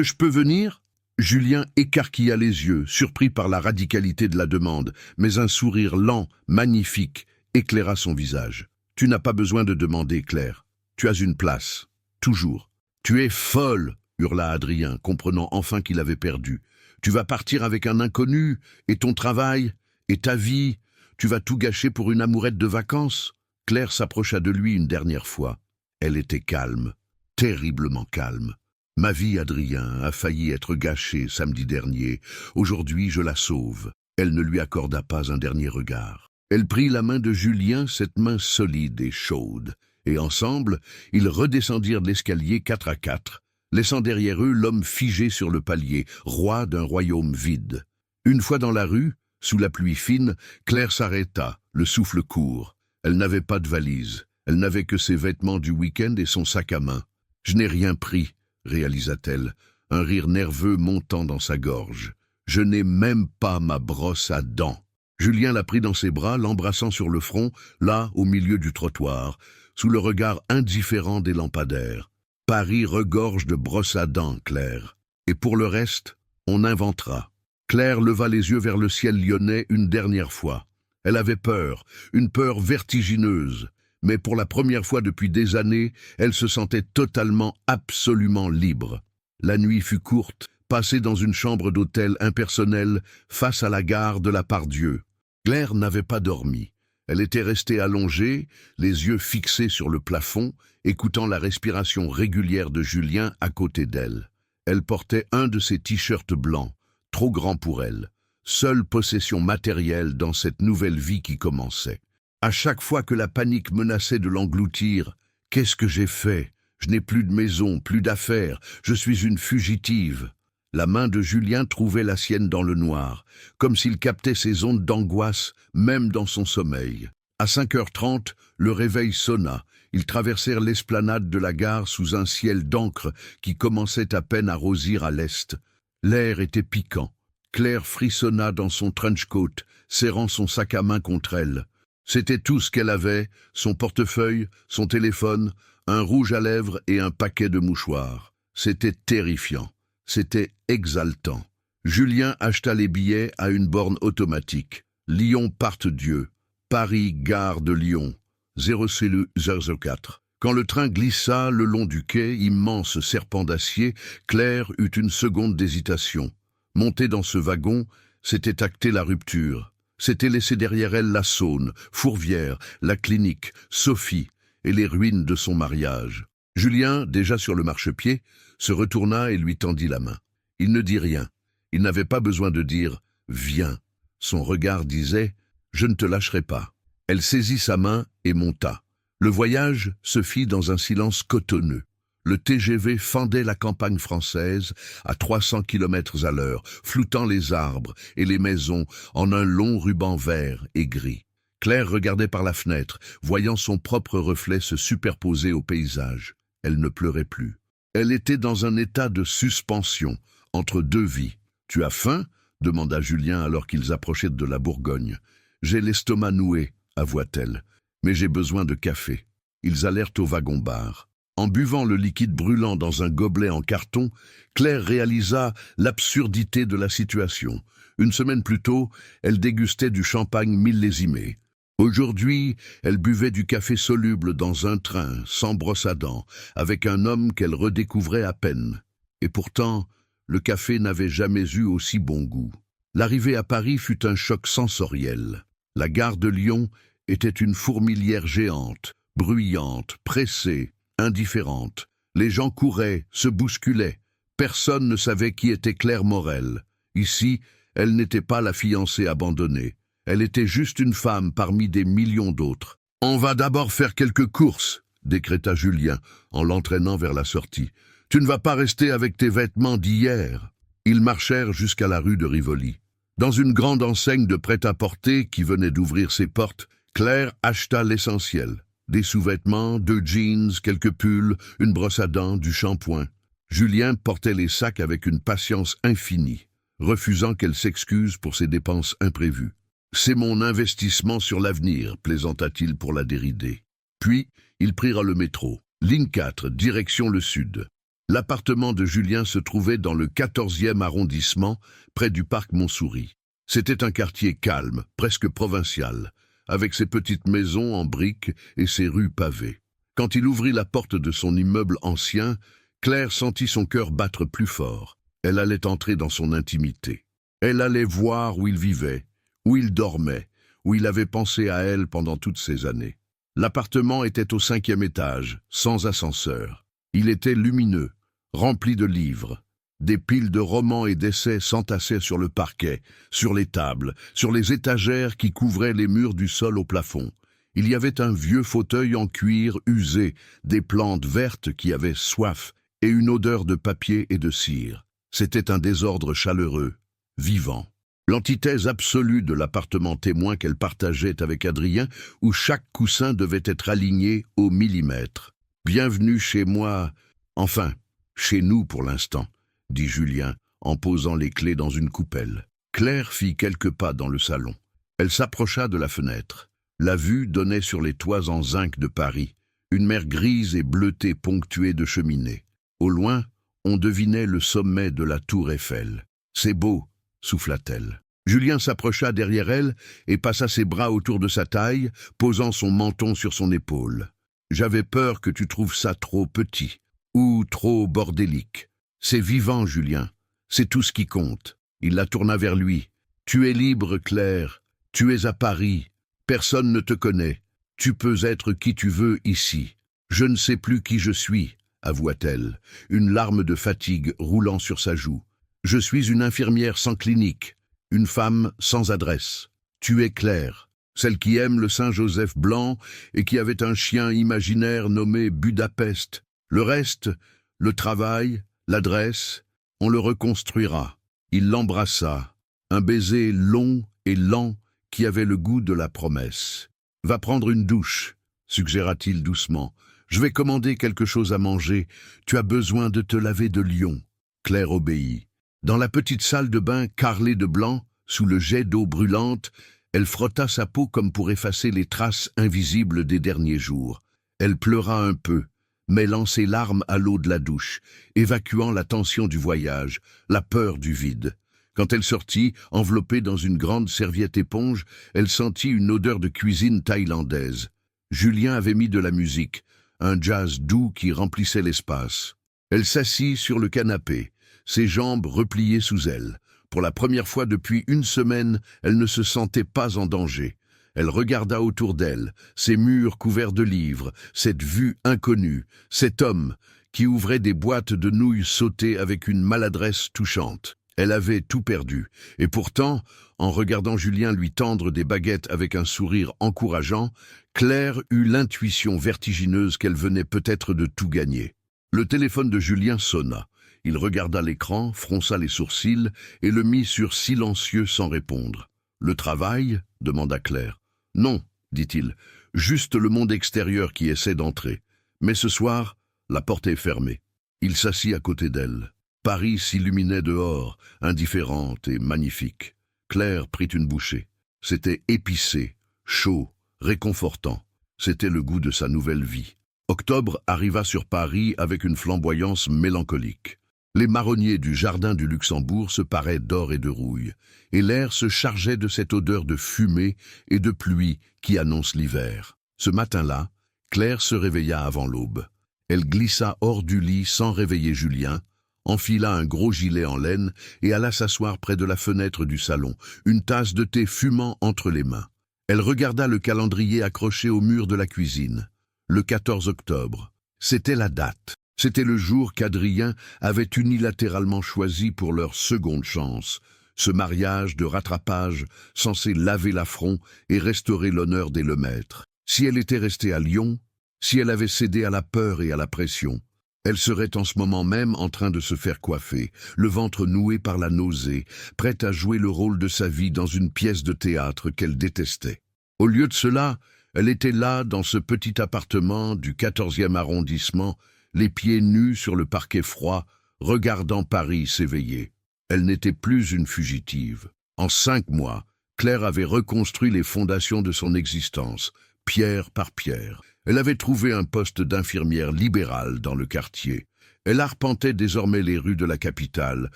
je peux venir ?» Julien écarquilla les yeux, surpris par la radicalité de la demande, mais un sourire lent, magnifique, éclaira son visage. « Tu n'as pas besoin de demander, Claire. Tu as une place. Toujours. »« Tu es folle !» hurla Adrien, comprenant enfin qu'il avait perdu. « Tu vas partir avec un inconnu, et ton travail, et ta vie. Tu vas tout gâcher pour une amourette de vacances ?» Claire s'approcha de lui une dernière fois. Elle était calme, terriblement calme. « Ma vie, Adrien, a failli être gâchée samedi dernier. Aujourd'hui, je la sauve. » Elle ne lui accorda pas un dernier regard. Elle prit la main de Julien, cette main solide et chaude, et ensemble, ils redescendirent l'escalier 4 à 4, laissant derrière eux l'homme figé sur le palier, roi d'un royaume vide. Une fois dans la rue, sous la pluie fine, Claire s'arrêta, le souffle court. Elle n'avait pas de valise, elle n'avait que ses vêtements du week-end et son sac à main. « Je n'ai rien pris », réalisa-t-elle, un rire nerveux montant dans sa gorge. « Je n'ai même pas ma brosse à dents. » Julien la prit dans ses bras, l'embrassant sur le front, là, au milieu du trottoir, sous le regard indifférent des lampadaires. Paris regorge de brosses à dents, Claire. Et pour le reste, on inventera. Claire leva les yeux vers le ciel lyonnais une dernière fois. Elle avait peur, une peur vertigineuse, mais pour la première fois depuis des années, elle se sentait totalement, absolument libre. La nuit fut courte, passée dans une chambre d'hôtel impersonnelle, face à la gare de la Part-Dieu. Claire n'avait pas dormi. Elle était restée allongée, les yeux fixés sur le plafond, écoutant la respiration régulière de Julien à côté d'elle. Elle portait un de ses t-shirts blancs, trop grand pour elle, seule possession matérielle dans cette nouvelle vie qui commençait. À chaque fois que la panique menaçait de l'engloutir, « Qu'est-ce que j'ai fait? Je n'ai plus de maison, plus d'affaires, je suis une fugitive. » La main de Julien trouvait la sienne dans le noir, comme s'il captait ses ondes d'angoisse, même dans son sommeil. À 5h30, le réveil sonna. Ils traversèrent l'esplanade de la gare sous un ciel d'encre qui commençait à peine à rosir à l'est. L'air était piquant. Claire frissonna dans son trench-coat, serrant son sac à main contre elle. C'était tout ce qu'elle avait, son portefeuille, son téléphone, un rouge à lèvres et un paquet de mouchoirs. C'était terrifiant. C'était exaltant. Julien acheta les billets à une borne automatique. Lyon Part-Dieu. Paris, gare de Lyon. 004. Quand le train glissa le long du quai, immense serpent d'acier, Claire eut une seconde d'hésitation. Monter dans ce wagon, c'était acter la rupture. C'était laisser derrière elle la Saône, Fourvière, la clinique, Sophie et les ruines de son mariage. Julien, déjà sur le marchepied, se retourna et lui tendit la main. Il ne dit rien. Il n'avait pas besoin de dire « Viens. Son regard disait « Je ne te lâcherai pas ». Elle saisit sa main et monta. Le voyage se fit dans un silence cotonneux. Le TGV fendait la campagne française à 300 km à l'heure, floutant les arbres et les maisons en un long ruban vert et gris. Claire regardait par la fenêtre, voyant son propre reflet se superposer au paysage. Elle ne pleurait plus. Elle était dans un état de suspension, entre deux vies. « Tu as faim ?» demanda Julien alors qu'ils approchaient de la Bourgogne. « J'ai l'estomac noué », avoua-t-elle, « mais j'ai besoin de café. » Ils allèrent au wagon-bar. En buvant le liquide brûlant dans un gobelet en carton, Claire réalisa l'absurdité de la situation. Une semaine plus tôt, elle dégustait du champagne millésimé. Aujourd'hui, elle buvait du café soluble dans un train, sans brosse à dents, avec un homme qu'elle redécouvrait à peine. Et pourtant, le café n'avait jamais eu aussi bon goût. L'arrivée à Paris fut un choc sensoriel. La gare de Lyon était une fourmilière géante, bruyante, pressée, indifférente. Les gens couraient, se bousculaient. Personne ne savait qui était Claire Morel. Ici, elle n'était pas la fiancée abandonnée. Elle était juste une femme parmi des millions d'autres. « On va d'abord faire quelques courses », décréta Julien, en l'entraînant vers la sortie. « Tu ne vas pas rester avec tes vêtements d'hier. » Ils marchèrent jusqu'à la rue de Rivoli. Dans une grande enseigne de prêt-à-porter qui venait d'ouvrir ses portes, Claire acheta l'essentiel. Des sous-vêtements, 2 jeans, quelques pulls, une brosse à dents, du shampoing. Julien portait les sacs avec une patience infinie, refusant qu'elle s'excuse pour ses dépenses imprévues. « C'est mon investissement sur l'avenir », plaisanta-t-il pour la dérider. Puis, ils prirent le métro. Ligne 4, direction le sud. L'appartement de Julien se trouvait dans le 14e arrondissement, près du parc Montsouris. C'était un quartier calme, presque provincial, avec ses petites maisons en briques et ses rues pavées. Quand il ouvrit la porte de son immeuble ancien, Claire sentit son cœur battre plus fort. Elle allait entrer dans son intimité. Elle allait voir où il vivait, où il dormait, où il avait pensé à elle pendant toutes ces années. L'appartement était au 5e étage, sans ascenseur. Il était lumineux, rempli de livres. Des piles de romans et d'essais s'entassaient sur le parquet, sur les tables, sur les étagères qui couvraient les murs du sol au plafond. Il y avait un vieux fauteuil en cuir usé, des plantes vertes qui avaient soif et une odeur de papier et de cire. C'était un désordre chaleureux, vivant. L'antithèse absolue de l'appartement témoin qu'elle partageait avec Adrien, où chaque coussin devait être aligné au millimètre. « Bienvenue chez moi, enfin, chez nous pour l'instant », dit Julien, en posant les clés dans une coupelle. Claire fit quelques pas dans le salon. Elle s'approcha de la fenêtre. La vue donnait sur les toits en zinc de Paris, une mer grise et bleutée ponctuée de cheminées. Au loin, on devinait le sommet de la tour Eiffel. « C'est beau », souffla-t-elle. Julien s'approcha derrière elle et passa ses bras autour de sa taille, posant son menton sur son épaule. « J'avais peur que tu trouves ça trop petit ou trop bordélique. C'est vivant, Julien. C'est tout ce qui compte. » Il la tourna vers lui. « Tu es libre, Claire. Tu es à Paris. Personne ne te connaît. Tu peux être qui tu veux ici. Je ne sais plus qui je suis, » avoua-t-elle, une larme de fatigue roulant sur sa joue. « Je suis une infirmière sans clinique, une femme sans adresse. Tu es Claire, celle qui aime le Saint-Joseph blanc et qui avait un chien imaginaire nommé Budapest. Le reste, le travail, l'adresse, on le reconstruira. » Il l'embrassa, un baiser long et lent qui avait le goût de la promesse. « Va prendre une douche, » suggéra-t-il doucement. « Je vais commander quelque chose à manger. Tu as besoin de te laver de lion. » Claire obéit. Dans la petite salle de bain carrelée de blanc, sous le jet d'eau brûlante, elle frotta sa peau comme pour effacer les traces invisibles des derniers jours. Elle pleura un peu, mêlant ses larmes à l'eau de la douche, évacuant la tension du voyage, la peur du vide. Quand elle sortit, enveloppée dans une grande serviette éponge, elle sentit une odeur de cuisine thaïlandaise. Julien avait mis de la musique, un jazz doux qui remplissait l'espace. Elle s'assit sur le canapé, ses jambes repliées sous elle. Pour la première fois depuis une semaine, elle ne se sentait pas en danger. Elle regarda autour d'elle, ces murs couverts de livres, cette vue inconnue, cet homme qui ouvrait des boîtes de nouilles sautées avec une maladresse touchante. Elle avait tout perdu, et pourtant, en regardant Julien lui tendre des baguettes avec un sourire encourageant, Claire eut l'intuition vertigineuse qu'elle venait peut-être de tout gagner. Le téléphone de Julien sonna. Il regarda l'écran, fronça les sourcils et le mit sur silencieux sans répondre. « Le travail » demanda Claire. « Non, dit-il, juste le monde extérieur qui essaie d'entrer. Mais ce soir, la porte est fermée. » Il s'assit à côté d'elle. Paris s'illuminait dehors, indifférente et magnifique. Claire prit une bouchée. C'était épicé, chaud, réconfortant. C'était le goût de sa nouvelle vie. Octobre arriva sur Paris avec une flamboyance mélancolique. Les marronniers du jardin du Luxembourg se paraient d'or et de rouille, et l'air se chargeait de cette odeur de fumée et de pluie qui annonce l'hiver. Ce matin-là, Claire se réveilla avant l'aube. Elle glissa hors du lit sans réveiller Julien, enfila un gros gilet en laine et alla s'asseoir près de la fenêtre du salon, une tasse de thé fumant entre les mains. Elle regarda le calendrier accroché au mur de la cuisine. Le 14 octobre. C'était la date. C'était le jour qu'Adrien avait unilatéralement choisi pour leur seconde chance, ce mariage de rattrapage censé laver l'affront et restaurer l'honneur des Lemaître. Si elle était restée à Lyon, si elle avait cédé à la peur et à la pression, elle serait en ce moment même en train de se faire coiffer, le ventre noué par la nausée, prête à jouer le rôle de sa vie dans une pièce de théâtre qu'elle détestait. Au lieu de cela, elle était là, dans ce petit appartement du 14e arrondissement, les pieds nus sur le parquet froid, regardant Paris s'éveiller. Elle n'était plus une fugitive. En 5 mois, Claire avait reconstruit les fondations de son existence, pierre par pierre. Elle avait trouvé un poste d'infirmière libérale dans le quartier. Elle arpentait désormais les rues de la capitale,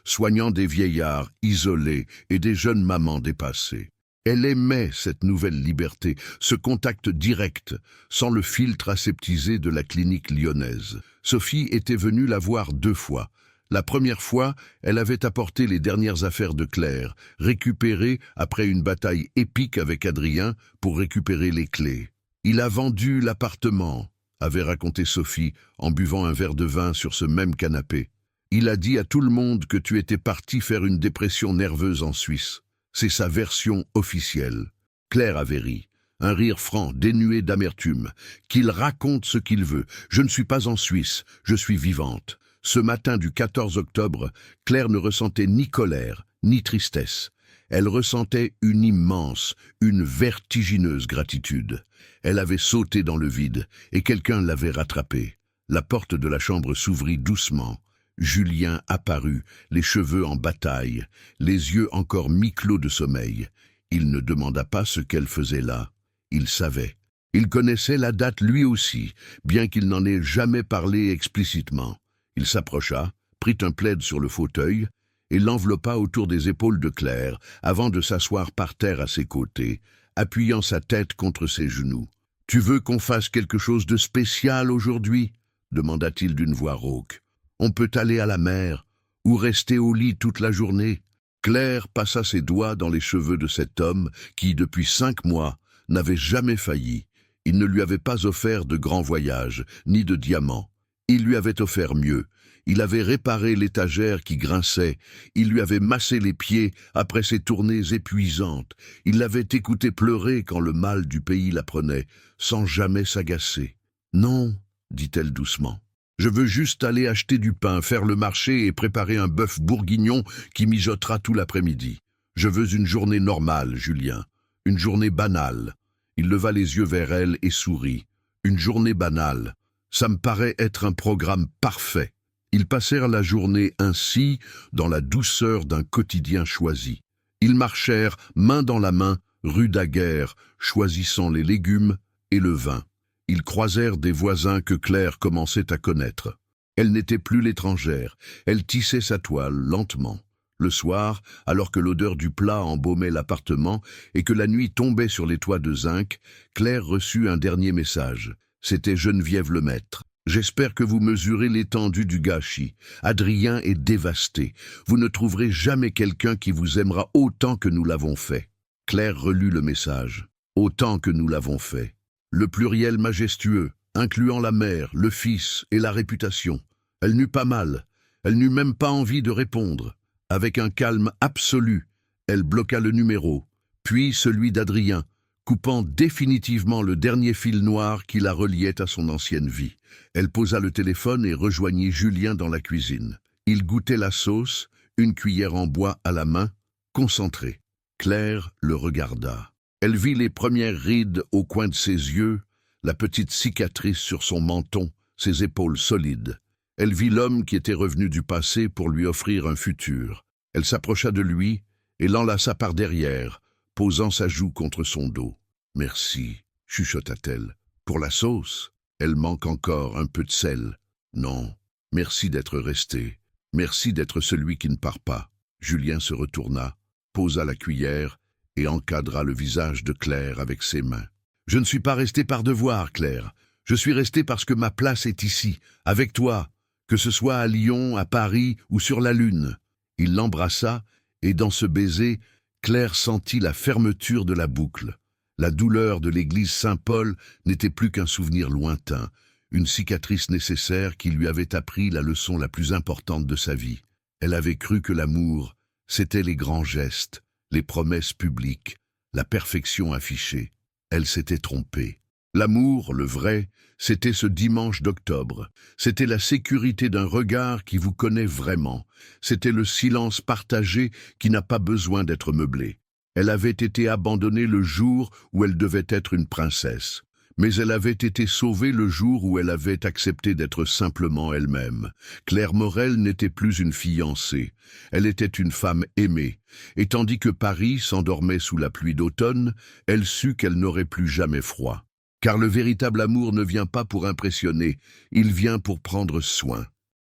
soignant des vieillards isolés et des jeunes mamans dépassées. Elle aimait cette nouvelle liberté, ce contact direct, sans le filtre aseptisé de la clinique lyonnaise. Sophie était venue la voir 2 fois. La première fois, elle avait apporté les dernières affaires de Claire, récupérées après une bataille épique avec Adrien pour récupérer les clés. « Il a vendu l'appartement », avait raconté Sophie en buvant un verre de vin sur ce même canapé. « Il a dit à tout le monde que tu étais parti faire une dépression nerveuse en Suisse. » C'est sa version officielle. Claire avait ri, un rire franc, dénué d'amertume. Qu'il raconte ce qu'il veut. Je ne suis pas en Suisse, je suis vivante. Ce matin du 14 octobre, Claire ne ressentait ni colère, ni tristesse. Elle ressentait une immense, une vertigineuse gratitude. Elle avait sauté dans le vide, et quelqu'un l'avait rattrapée. La porte de la chambre s'ouvrit doucement. Julien apparut, les cheveux en bataille, les yeux encore mi-clos de sommeil. Il ne demanda pas ce qu'elle faisait là. Il savait. Il connaissait la date lui aussi, bien qu'il n'en ait jamais parlé explicitement. Il s'approcha, prit un plaid sur le fauteuil et l'enveloppa autour des épaules de Claire avant de s'asseoir par terre à ses côtés, appuyant sa tête contre ses genoux. « Tu veux qu'on fasse quelque chose de spécial aujourd'hui » demanda-t-il d'une voix rauque. « On peut aller à la mer ou rester au lit toute la journée. » Claire passa ses doigts dans les cheveux de cet homme qui, depuis 5 mois, n'avait jamais failli. Il ne lui avait pas offert de grands voyages, ni de diamants. Il lui avait offert mieux. Il avait réparé l'étagère qui grinçait. Il lui avait massé les pieds après ses tournées épuisantes. Il l'avait écouté pleurer quand le mal du pays la prenait, sans jamais s'agacer. « Non, » dit-elle doucement. « Je veux juste aller acheter du pain, faire le marché et préparer un bœuf bourguignon qui mijotera tout l'après-midi. Je veux une journée normale, Julien. Une journée banale. » Il leva les yeux vers elle et sourit. « Une journée banale. Ça me paraît être un programme parfait. » Ils passèrent la journée ainsi, dans la douceur d'un quotidien choisi. Ils marchèrent main dans la main, rue Daguerre, choisissant les légumes et le vin. Ils croisèrent des voisins que Claire commençait à connaître. Elle n'était plus l'étrangère, elle tissait sa toile lentement. Le soir, alors que l'odeur du plat embaumait l'appartement et que la nuit tombait sur les toits de zinc, Claire reçut un dernier message. C'était Geneviève Lemaître. « J'espère que vous mesurez l'étendue du gâchis. Adrien est dévasté. Vous ne trouverez jamais quelqu'un qui vous aimera autant que nous l'avons fait. » Claire relut le message. « Autant que nous l'avons fait. » Le pluriel majestueux, incluant la mère, le fils et la réputation. Elle n'eut pas mal. Elle n'eut même pas envie de répondre. Avec un calme absolu, elle bloqua le numéro, puis celui d'Adrien, coupant définitivement le dernier fil noir qui la reliait à son ancienne vie. Elle posa le téléphone et rejoignit Julien dans la cuisine. Il goûtait la sauce, une cuillère en bois à la main, concentré. Claire le regarda. Elle vit les premières rides au coin de ses yeux, la petite cicatrice sur son menton, ses épaules solides. Elle vit l'homme qui était revenu du passé pour lui offrir un futur. Elle s'approcha de lui et l'enlaça par derrière, posant sa joue contre son dos. « Merci, chuchota-t-elle. Pour la sauce, elle manque encore un peu de sel. Non, merci d'être resté. Merci d'être celui qui ne part pas. » Julien se retourna, posa la cuillère et encadra le visage de Claire avec ses mains. « Je ne suis pas resté par devoir, Claire. Je suis resté parce que ma place est ici, avec toi, que ce soit à Lyon, à Paris ou sur la Lune. » Il l'embrassa, et dans ce baiser, Claire sentit la fermeture de la boucle. La douleur de l'église Saint-Paul n'était plus qu'un souvenir lointain, une cicatrice nécessaire qui lui avait appris la leçon la plus importante de sa vie. Elle avait cru que l'amour, c'était les grands gestes, les promesses publiques, la perfection affichée. Elle s'était trompée. L'amour, le vrai, c'était ce dimanche d'octobre. C'était la sécurité d'un regard qui vous connaît vraiment. C'était le silence partagé qui n'a pas besoin d'être meublé. Elle avait été abandonnée le jour où elle devait être une princesse. Mais elle avait été sauvée le jour où elle avait accepté d'être simplement elle-même. Claire Morel n'était plus une fiancée. Elle était une femme aimée. Et tandis que Paris s'endormait sous la pluie d'automne, elle sut qu'elle n'aurait plus jamais froid. Car le véritable amour ne vient pas pour impressionner, il vient pour prendre soin.